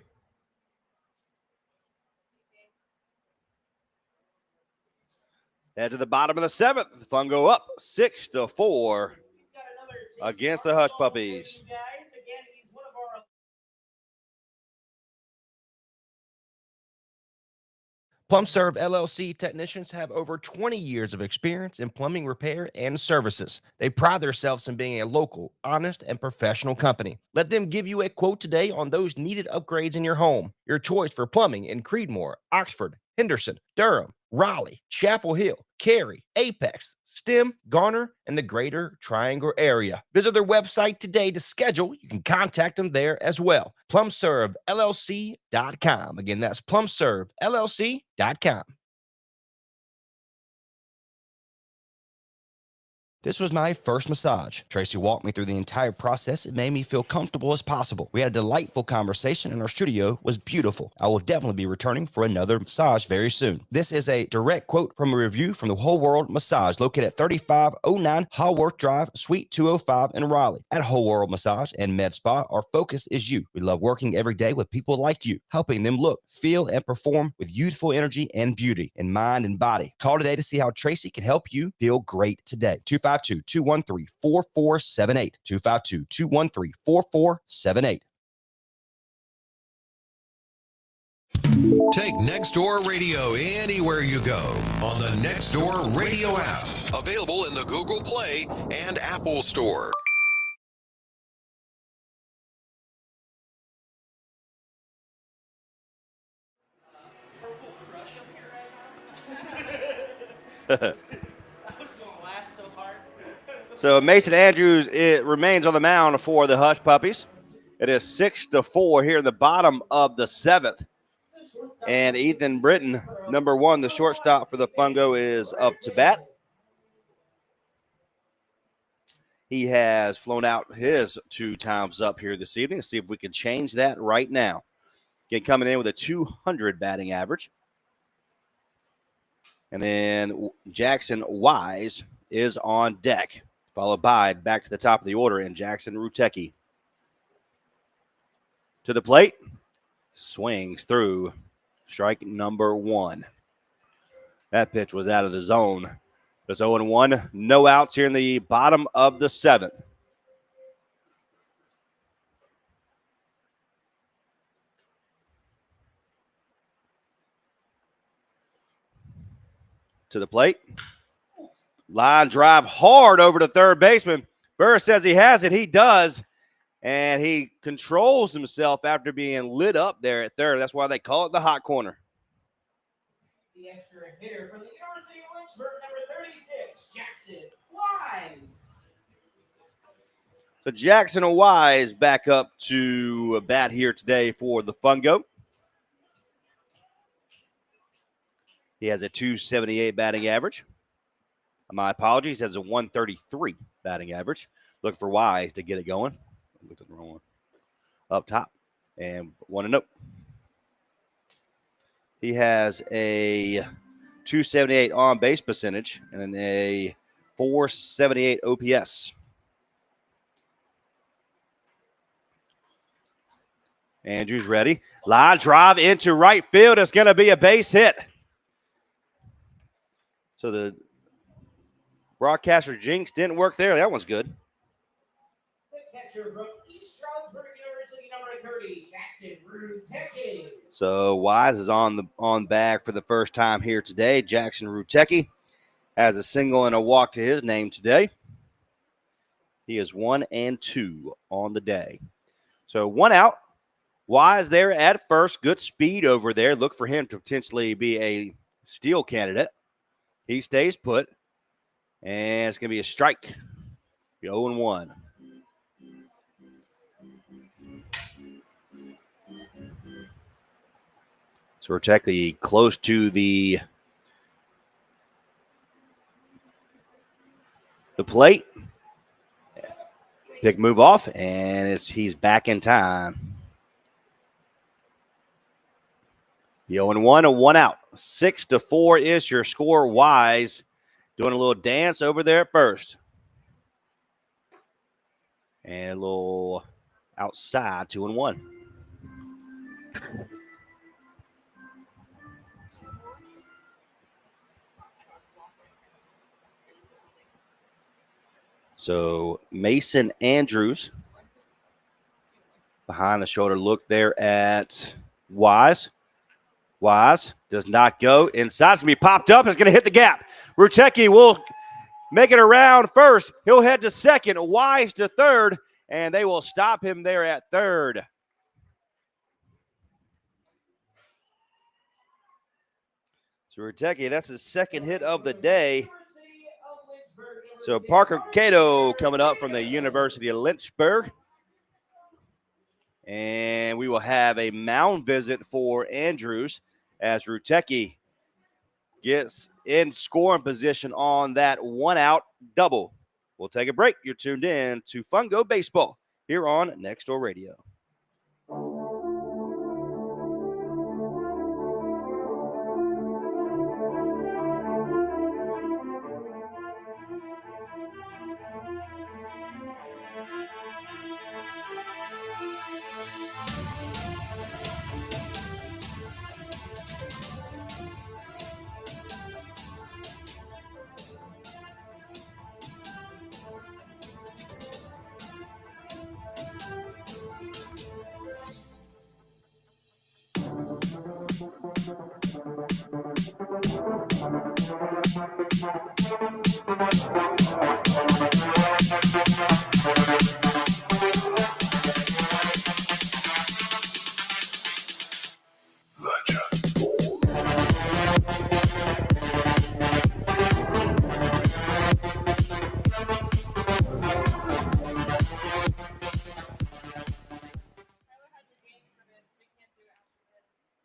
Head to the bottom of the 7th. Fungo up 6-4 against the Hush Puppies. PlumServe LLC technicians have over 20 years of experience in plumbing repair and services. They pride themselves in being a local, honest, and professional company. Let them give you a quote today on those needed upgrades in your home. Your choice for plumbing in Creedmoor, Oxford, Henderson, Durham, Raleigh, Chapel Hill, Cary, Apex, Stem, Garner, and the greater Triangle area. Visit their website today to schedule. You can contact them there as well. PlumServeLLC.com. Again, that's PlumServeLLC.com. This was my first massage. Tracy walked me through the entire process. It made me feel comfortable as possible. We had a delightful conversation and our studio was beautiful. I will definitely be returning for another massage very soon. This is a direct quote from a review from the Whole World Massage located at 3509 Haworth Drive, Suite 205 in Raleigh. At Whole World Massage and Med Spa, our focus is you. We love working every day with people like you, helping them look, feel, and perform with youthful energy and beauty in mind and body. Call today to see how Tracy can help you feel great today. 252-213-4478. 252-213-4478. Take Nextdoor Radio anywhere you go on the Nextdoor Radio app. Available in the Google Play and Apple Store. So Mason Andrews, it remains on the mound for the Hush Puppies. It is 6-4 here in the bottom of the 7th. And Ethan Britton, number 1, the shortstop for the Fungo, is up to bat. He has flown out his 2 times up here this evening. Let's see if we can change that right now. Again, coming in with a 200 batting average. And then Jackson Wise is on deck, followed by back to the top of the order in Jackson Rutecki. To the plate, swings through, strike number 1. That pitch was out of the zone. It's 0-1, no outs here in the bottom of the 7th. To the plate, Line drive hard over to third baseman. Burr says he has it. He does. And he controls himself after being lit up there at third. That's why they call it the hot corner. The extra hitter from the University of Lynchburg, number 36, Jackson Wise. So Jackson Wise back up to bat here today for the Fungo. He has a 278 batting average. My apologies, he has a 133 batting average. Look for Wise to get it going. Looked at the wrong one. Up top. And 1-0. He has a 278 on base percentage and a 478 OPS. Andrews ready. Line drive into right field. It's going to be a base hit. So the broadcaster jinx didn't work there. That one's good. The catcher from East Stroudsburg University, number 30, Jackson Rutecki. So Wise is on bag for the first time here today. Jackson Rutecki has a single and a walk to his name today. He is 1-2 on the day. So 1 out. Wise there at first. Good speed over there. Look for him to potentially be a steal candidate. He stays put. And it's going to be a strike. 0-1. So we're technically close to the plate. Big move off, and he's back in time. 0-1, a 1 out. 6-4 is your score. Wise doing a little dance over there at first. And a little outside, 2-1. So Mason Andrews behind the shoulder look there at Wise. Wise does not go. Inside, it's going to be popped up. It's going to hit the gap. Rutecki will make it around first. He'll head to second. Wise to third, and they will stop him there at third. So Rutecki, that's his second hit of the day. So Parker Cato coming up from the University of Lynchburg. And we will have a mound visit for Andrews as Rutecki gets in scoring position on that 1 out double. We'll take a break. You're tuned in to Fungo Baseball here on Next Door Radio.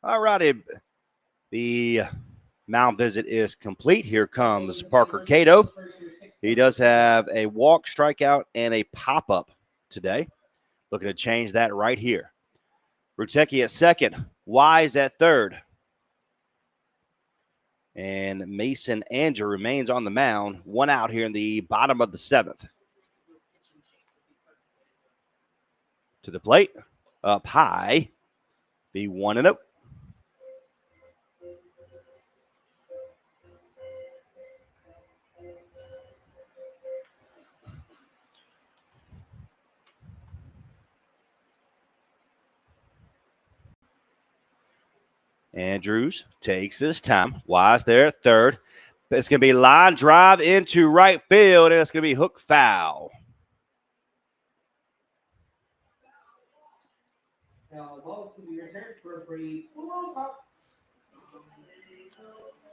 All righty. The mound visit is complete. Here comes Parker Cato. He does have a walk, strikeout, and a pop-up today. Looking to change that right here. Rutecki at second. Wise at third. And Mason Andrew remains on the mound. 1 out here in the bottom of the 7th. To the plate. Up high. Be 1-0. Andrews takes his time. Wise there at third. It's going to be line drive into right field, and it's going to be hook foul.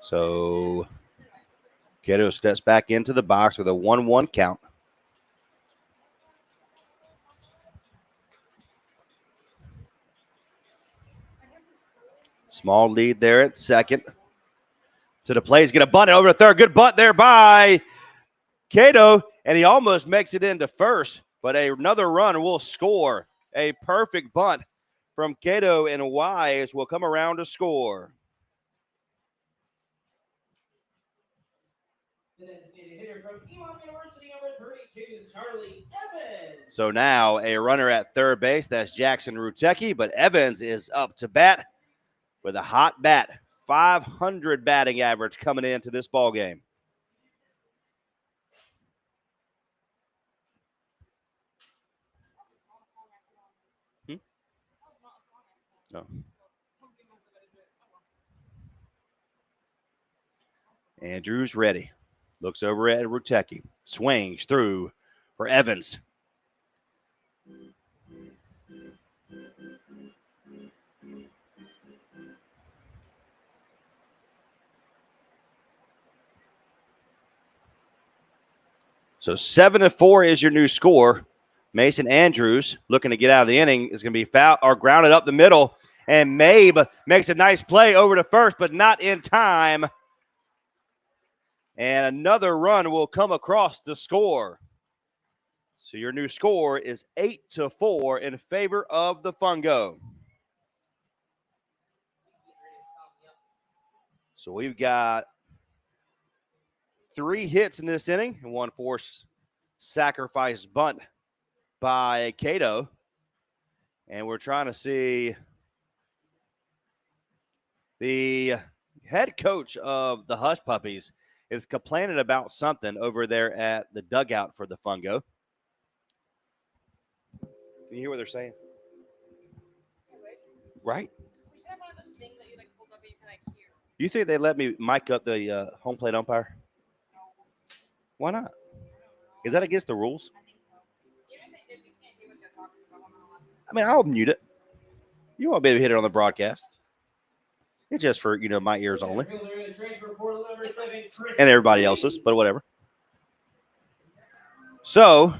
So Cato steps back into the box with a 1-1 count. Small lead there at second. To the play, he's going to bunt it over to third. Good bunt there by Cato, and he almost makes it into first, but another run will score. A perfect bunt from Cato, and Wise will come around to score. So now a runner at third base. That's Jackson Rutecki, but Evans is up to bat with a hot bat. 500 batting average coming into this ball game. No. Andrews ready. Looks over at Rutecki. Swings through for Evans. So 7-4 is your new score. Mason Andrews looking to get out of the inning is going to be foul or grounded up the middle. And Mabe makes a nice play over to first, but not in time. And another run will come across the score. So your new score is 8-4 in favor of the Fungo. So we've got 3 hits in this inning and 1 forced sacrifice bunt by Cato. And we're trying to see the head coach of the Hush Puppies is complaining about something over there at the dugout for the Fungo. Can you hear what they're saying? Right? You think they let me mic up the home plate umpire? Why not? Is that against the rules? I mean, I'll mute it. You won't be able to hit it on the broadcast. It's just for, my ears only. And everybody else's, but whatever. So,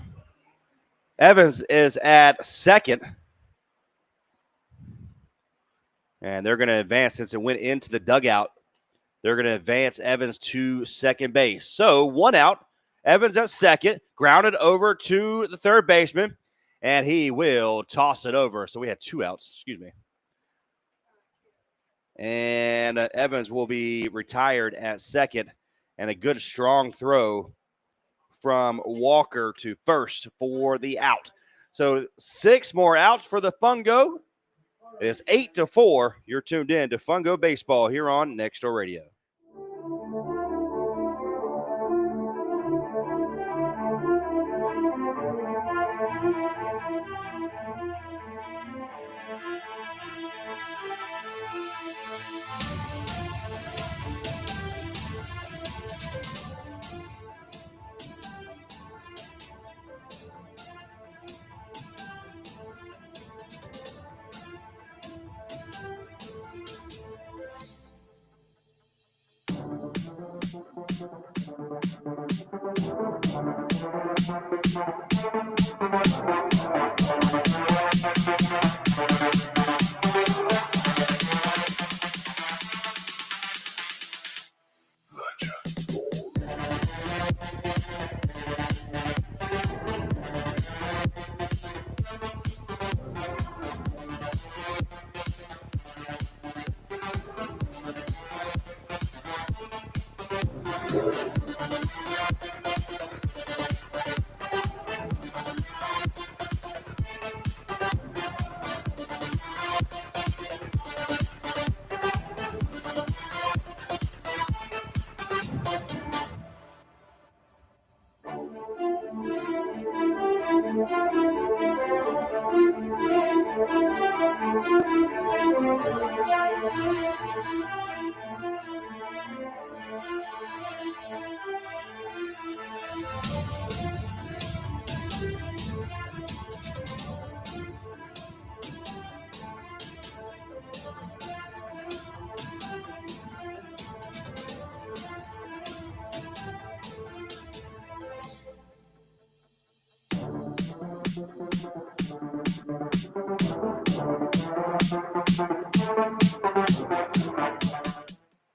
Evans is at second. And they're going to advance since it went into the dugout. They're going to advance Evans to second base. So, 1 out. Evans at second. Grounded over to the third baseman. And he will toss it over. So, we had 2 outs. Excuse me. And Evans will be retired at second. And a good, strong throw from Walker to first for the out. So 6 more outs for the Fungo. It's 8-4. You're tuned in to Fungo Baseball here on Next Door Radio.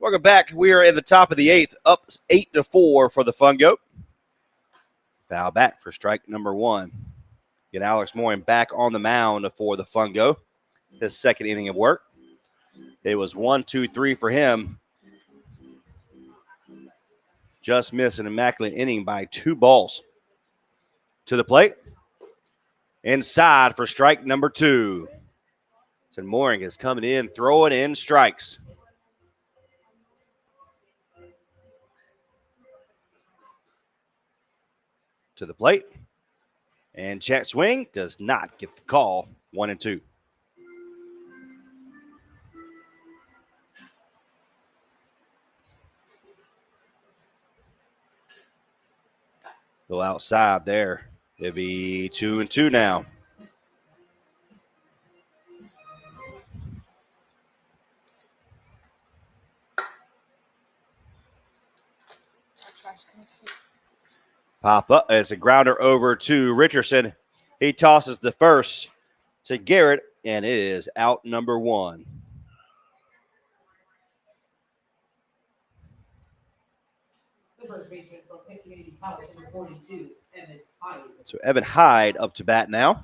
Welcome back. We are at the top of the eighth, up 8-4 for the Fungo. Foul back for strike number one. Get Alex Morin back on the mound for the Fungo. His second inning of work. It was 1, 2, 3 for him. Just missed an immaculate inning by 2 balls. To the plate. Inside for strike number 2. So Morin is coming in, throwing in strikes. To the plate. And check swing does not get the call. 1-2. Go outside there. It'll be 2-2 now. Pop up. It's a grounder over to Richardson. He tosses the first to Garrett, and it is out number 1. The first baseman from Penn Community College, number 42, Evan Hyde. So Evan Hyde up to bat now.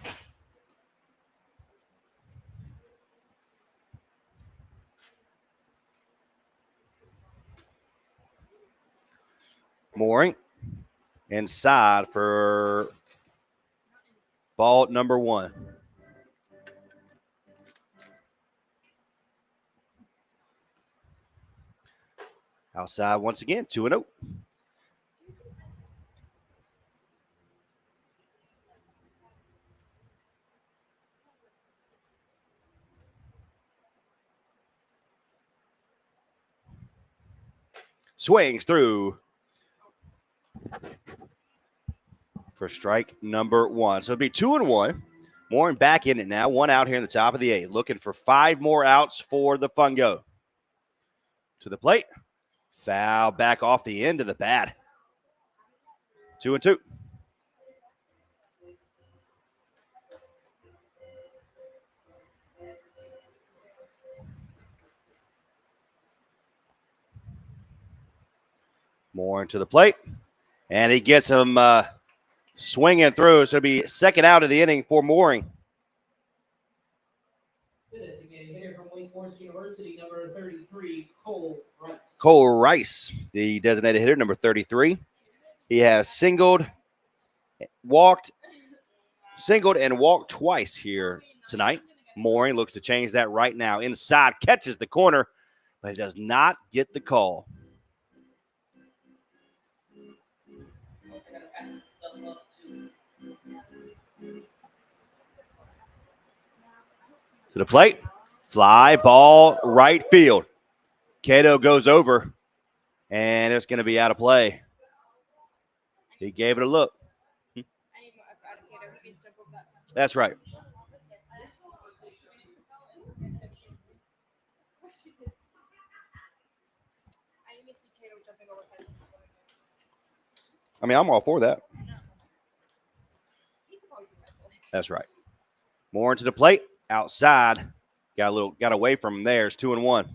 Mooring inside for ball number 1. Outside once again, 2-0. Swings through for strike number 1. So it'll be 2-1. Mooring back in it now. 1 out here in the top of the 8th. Looking for 5 more outs for the Fungo. To the plate. Foul back off the end of the bat. 2-2. Mooring to the plate. And he gets him swinging through. So it'll be second out of the inning for Mooring. The designated hitter from Wake Forest University, number 33, Cole Rice. Cole Rice, the designated hitter, number 33. He has singled and walked twice here tonight. Mooring looks to change that right now. Inside, catches the corner, but he does not get the call. To the plate, fly ball right field. Cato goes over, and it's going to be out of play. He gave it a look. That's right. I mean, I'm all for that. That's right. More into the plate, outside. Got away from him there. It's 2-1.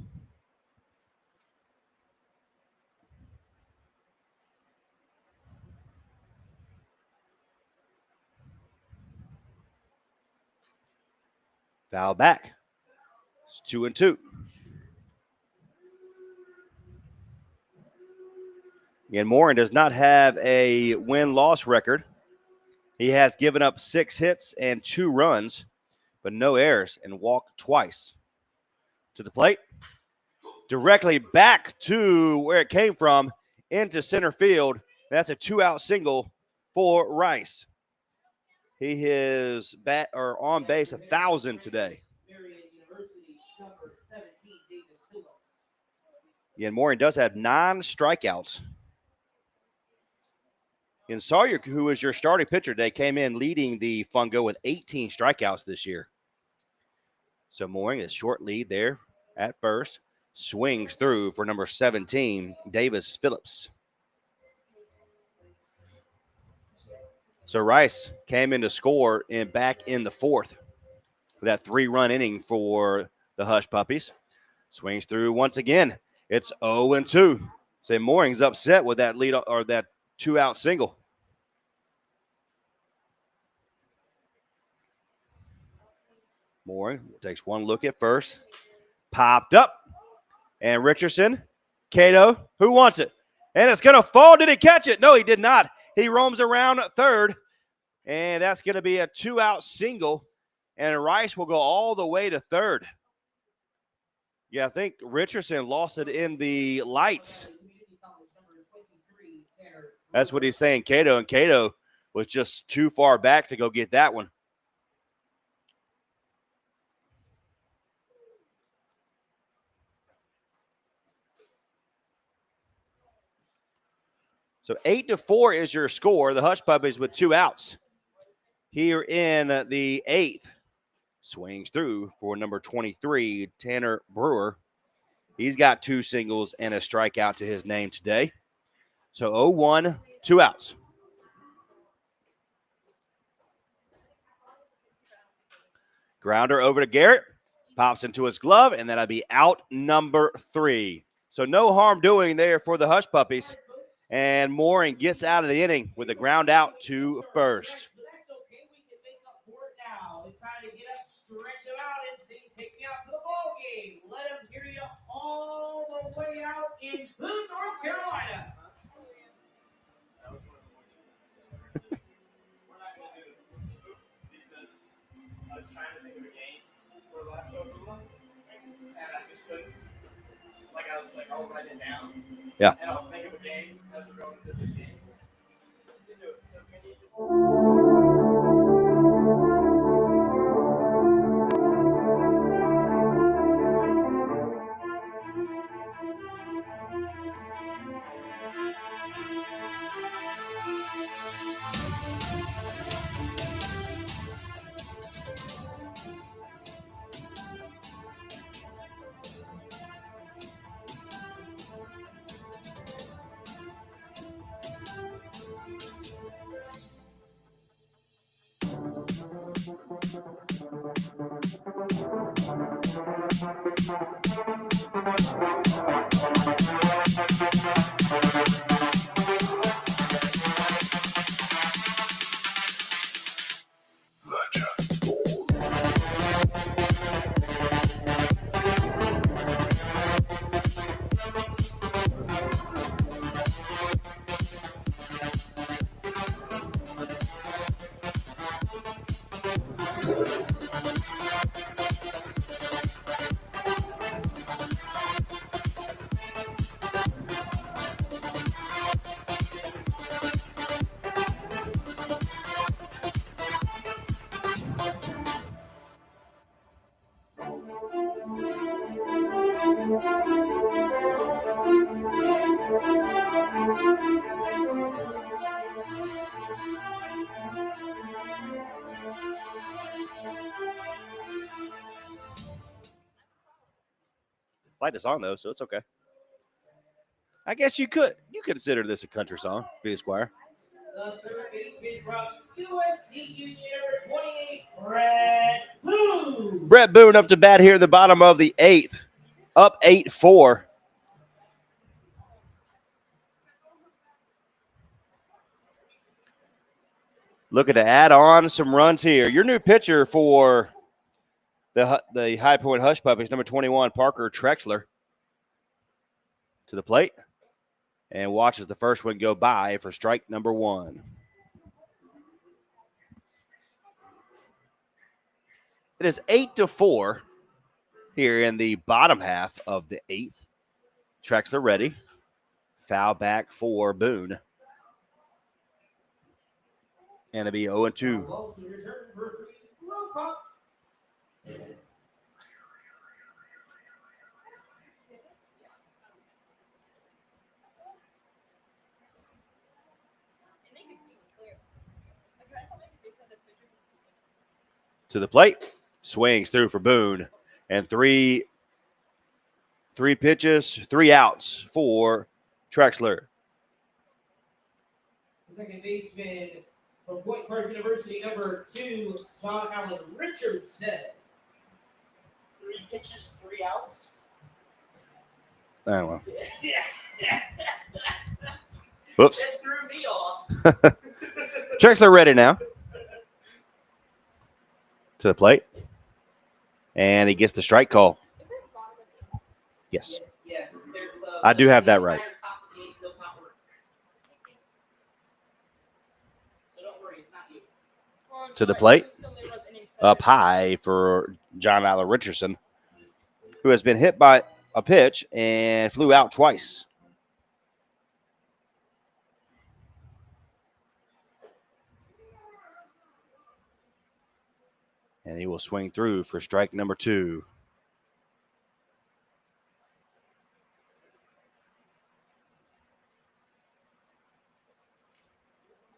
Foul back. It's 2-2. Again, Mooring does not have a win-loss record. He has given up 6 hits and 2 runs, but no errors and walked twice. To the plate. Directly back to where it came from, into center field. That's a 2-out single for Rice. He is on base 1,000 today. Again, Mooring does have 9 strikeouts. And Sawyer, who is your starting pitcher today, came in leading the Fungo with 18 strikeouts this year. So Mooring is short lead there at first. Swings through for number 17, Davis Phillips. So Rice came in to score back in the 4th with that 3-run inning for the Hush Puppies. Swings through once again. It's 0-2. Say Mooring's upset with that lead or that 2-out single. Mooring takes one look at first. Popped up. And Richardson, Cato, who wants it? And it's going to fall. Did he catch it? No, he did not. He roams around third. And that's going to be a 2-out single. And Rice will go all the way to third. Yeah, I think Richardson lost it in the lights. That's what he's saying, Cato. And Cato was just too far back to go get that one. So 8-4 is your score. The Hush Puppies with 2 outs. Here in the 8th, swings through for number 23, Tanner Brewer. He's got 2 singles and a strikeout to his name today. So 0-1, 2 outs. Grounder over to Garrett. Pops into his glove, and that'll be out number 3. So no harm doing there for the Hush Puppies. And Mooring gets out of the inning with a ground out to first. It's time to get up, stretch it out, and sing "Take Me Out to the Ball Game." Let them hear you all the way out in Boone, North Carolina. We're not going to do it because I was trying to think of a game for the last show, and I just couldn't. I was like, I'll write it down. Yeah. And I'll think of a game as we're going through the game. So can you just... Like the song, though, so it's okay. I guess you could consider this a country song, B. Squire. The third baseman from USC Union, number 28, Brett Boone. Brett Boone up to bat here at the bottom of the 8th. Up 8-4. Looking to add on some runs here. Your new pitcher for the High Point Hush Puppies, number 21, Parker Trexler, to the plate and watches the first one go by for strike number 1. It is 8-4 here in the bottom half of the 8th. Trexler ready. Foul back for Boone. And it'll be 0-2. To the plate. Swings through for Boone. And three pitches, 3 outs for Trexler. The second baseman from Point Park University, number 2, John Allen Richardson. 3 pitches, 3 outs. Oh, well. Yeah. Whoops. That threw me off. Trexler ready now. To the plate. And he gets the strike call. Is it bottom of the Yes. Yes. I do have that right. Top of the 8th does not work. So don't worry, it's not you. Well, To the no, plate. so there was inning Up 7. high for John Allen Richardson, who has been hit by a pitch and flew out twice. And he will swing through for strike number 2.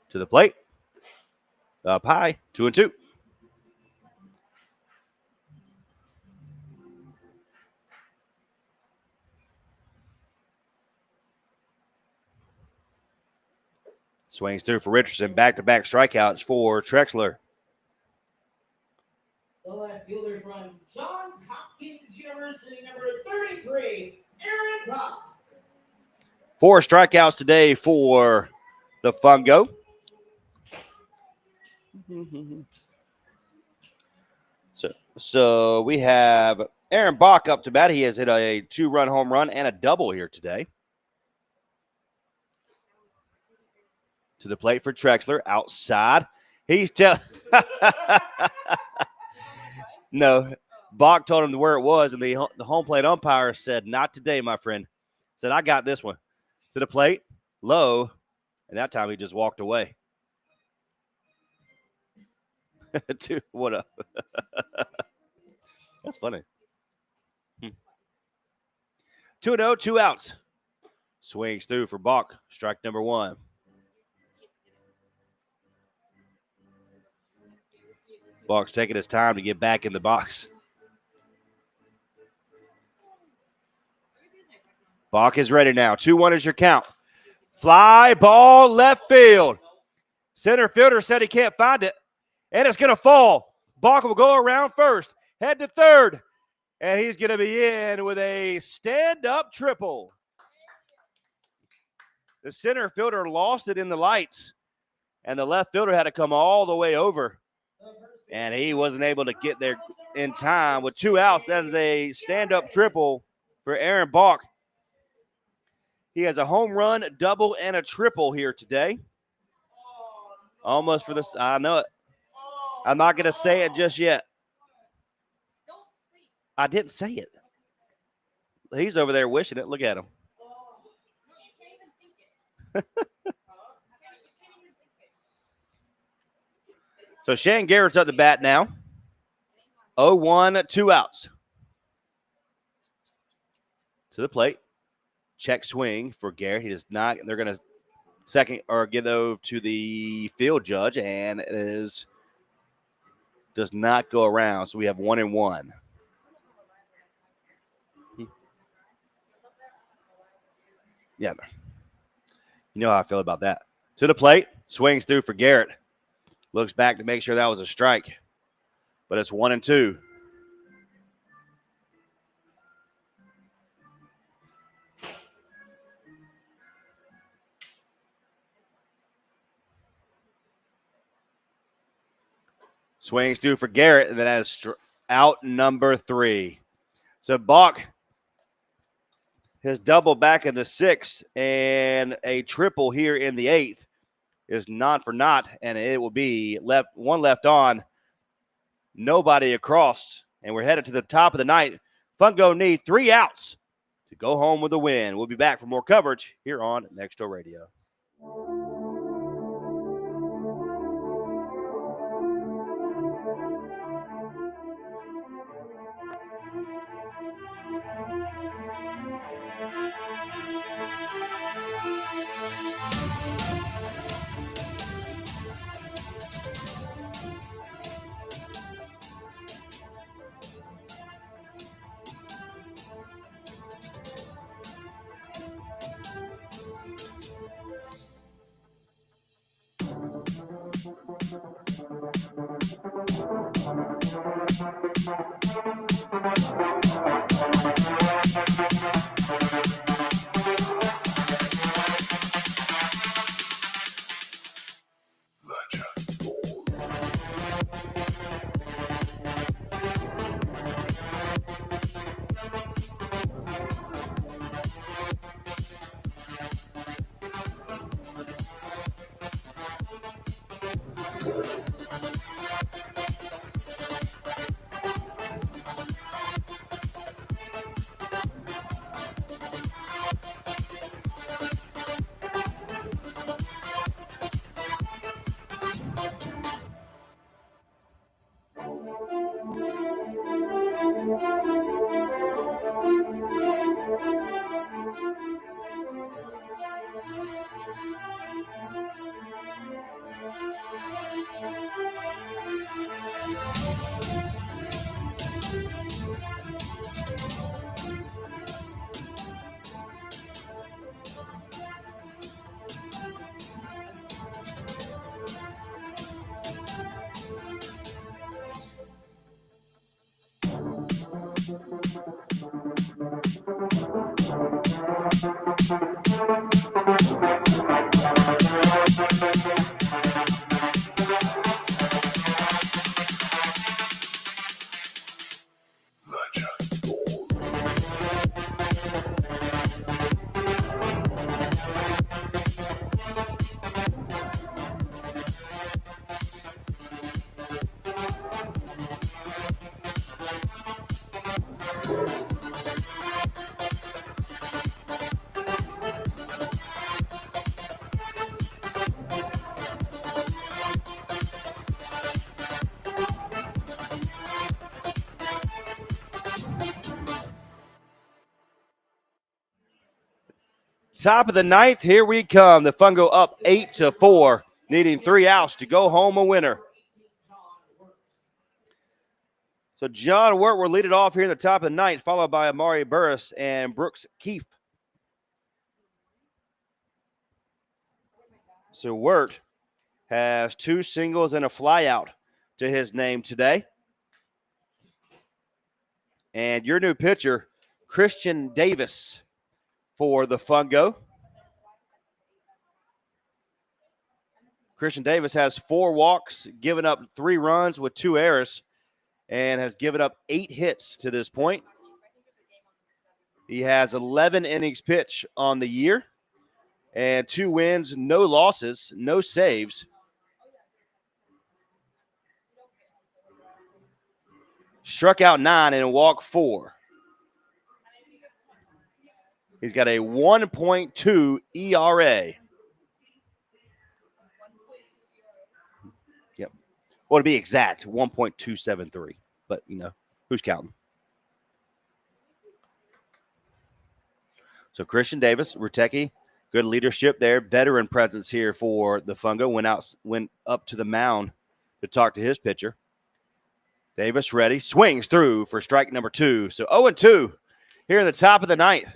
To the plate. Up high, 2-2. Swings through for Richardson. Back-to-back strikeouts for Trexler. The left fielder from Johns Hopkins University, number 33, Aaron Bach. 4 strikeouts today for the Fungo. So we have Aaron Bach up to bat. He has hit a 2-run home run and a double here today. To the plate for Trexler, outside. He's no, Bach told him where it was, and the home plate umpire said, "Not today, my friend." Said, "I got this one." To the plate, low, and that time he just walked away. What up? That's funny. 2-0, 2 outs. Swings through for Bach, strike number 1. Bach's taking his time to get back in the box. Bach is ready now. 2-1 is your count. Fly ball left field. Center fielder said he can't find it, and it's going to fall. Bach will go around first, head to third, and he's going to be in with a stand-up triple. The center fielder lost it in the lights, and the left fielder had to come all the way over, and he wasn't able to get there in time. With 2 outs, that is a stand-up triple for Aaron Bach. He has a home run, double, and a triple here today. Almost for this. I know it. I'm not going to say it just yet. I didn't say it. He's over there wishing it. Look at him. So Shane Garrett's up the bat now. 0-1, 2 outs. To the plate. Check swing for Garrett. He does not. They're going to second or get over to the field judge, and it does not go around. So we have 1-1. Yeah. You know how I feel about that. To the plate. Swings through for Garrett. Looks back to make sure that was a strike. But it's 1-2. Swings through for Garrett, and then has out number 3. So Bach, his double back in the 6th and a triple here in the 8th is not for naught, and it will be one left on, nobody across, and we're headed to the top of the 9th. Fungo need 3 outs to go home with a win. We'll be back for more coverage here on Next Door Radio. Top of the ninth, here we come. The Fungo up 8-4, needing 3 outs to go home a winner. So John Wirt will lead it off here in the top of the ninth, followed by Amari Burris and Brooks Keefe. So Wirt has 2 singles and a flyout to his name today. And your new pitcher, Christian Davis for the Fungo. Christian Davis has 4 walks, given up 3 runs with 2 errors, and has given up 8 hits to this point. He has 11 innings pitched on the year and 2 wins, no losses, no saves. Struck out 9 and walked 4. He's got a 1.2 ERA. Yep. Well, to be exact, 1.273. But, who's counting? So Christian Davis, Rutecki, good leadership there. Veteran presence here for the Fungo. Went up to the mound to talk to his pitcher. Davis ready, swings through for strike number 2. So 0-2 here in the top of the ninth.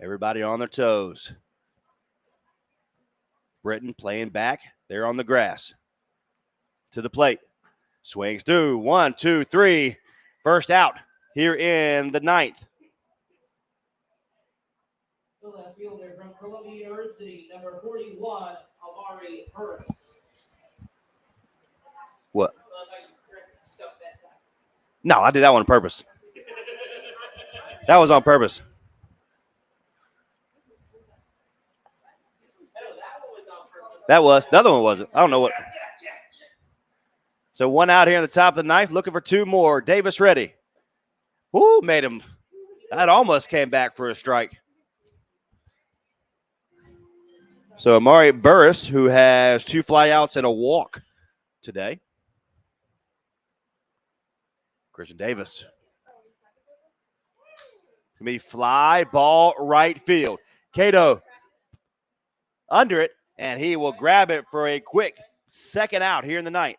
Everybody on their toes. Britton playing back there on the grass. To the plate. Swings through. 1, 2, 3. First out here in the ninth. The left fielder from Columbia University, number 41, Amari Burris. What? No, I did that one on purpose. That was on purpose. That was. The other one wasn't. I don't know what. So 1 out here in the top of the ninth, looking for 2 more. Davis ready. Woo, made him. That almost came back for a strike. So Amari Burris, who has 2 flyouts and a walk today. Christian Davis. Can be fly ball right field. Cato under it, and he will grab it for a quick second out here in the ninth.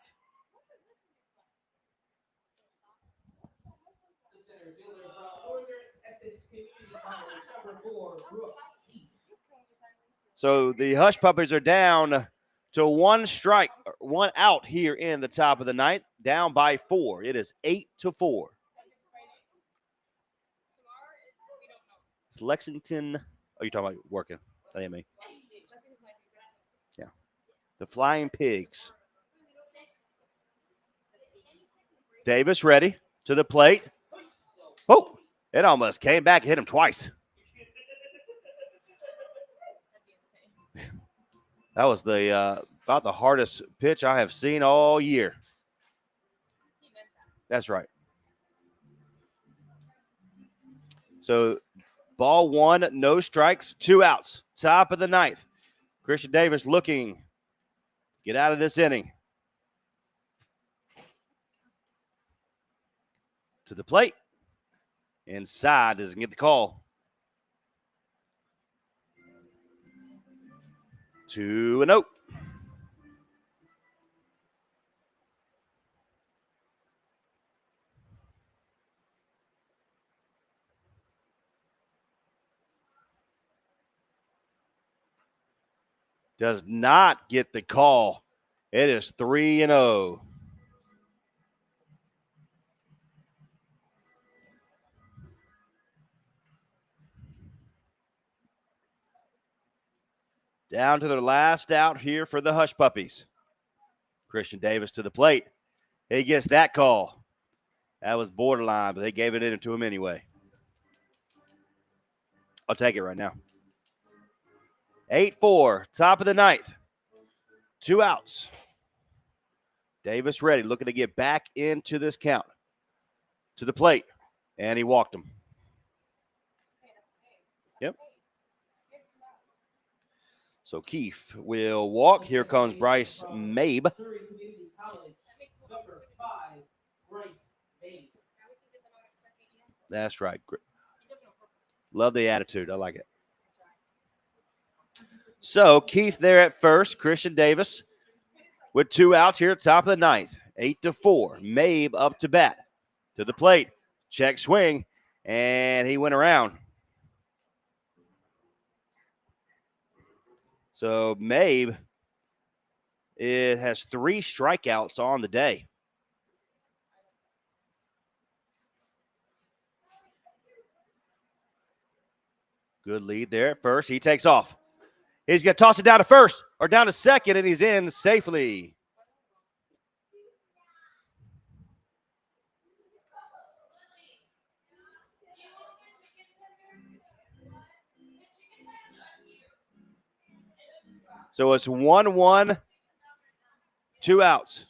The center fielder from Northern Essex Community College, number 4, Brooks Keefe. So the Hush Puppies are down to one out here in the top of the ninth, down by 4. It is 8-4. It's Lexington. Oh, you're talking about working. That ain't me. Yeah. The Flying Pigs. Davis ready to the plate. Oh, it almost came back and hit him twice. That was the about the hardest pitch I have seen all year. That's right. So ball 1, no strikes, 2 outs. Top of the ninth. Christian Davis looking to get out of this inning. To the plate. Inside, doesn't get the call. 2-0. Does not get the call. It is 3-0. Down to their last out here for the Hush Puppies. Christian Davis to the plate. He gets that call. That was borderline, but they gave it in to him anyway. I'll take it right now. 8-4, top of the ninth. 2 outs. Davis ready, looking to get back into this count. To the plate, and he walked him. Yep. So Keefe will walk. Here comes Bryce Mabe. That's right. Love the attitude. I like it. So Keefe there at first. Christian Davis with 2 outs here at top of the ninth. 8-4. Mabe up to bat. To the plate. Check swing. And he went around. So Mabe has 3 strikeouts on the day. Good lead there at first. He takes off. He's going to toss it down to first or down to second, and he's in safely. So it's 1-1, 2 outs.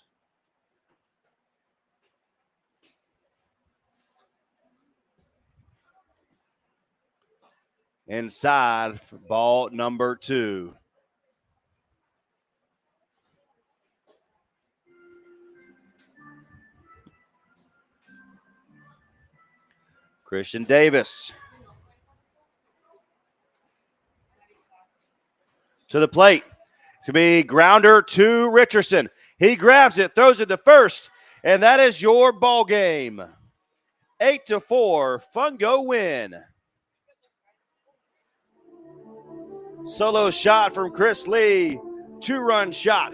Inside for ball number 2. Christian Davis to the plate. To be grounder to Richardson. He grabs it, throws it to first, and that is your ball game. 8-4, Fungo win. Solo shot from Chris Lee. 2-run shot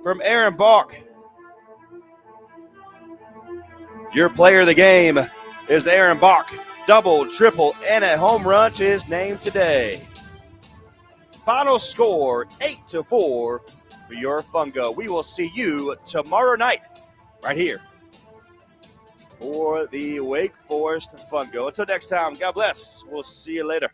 from Aaron Bark. Your player of the game is Aaron Bark. Double, triple, and a home run to his name today. Final score, 8-4 for your Fungo. We will see you tomorrow night right here for the Wake Forest Fungo. Until next time, God bless. We'll see you later.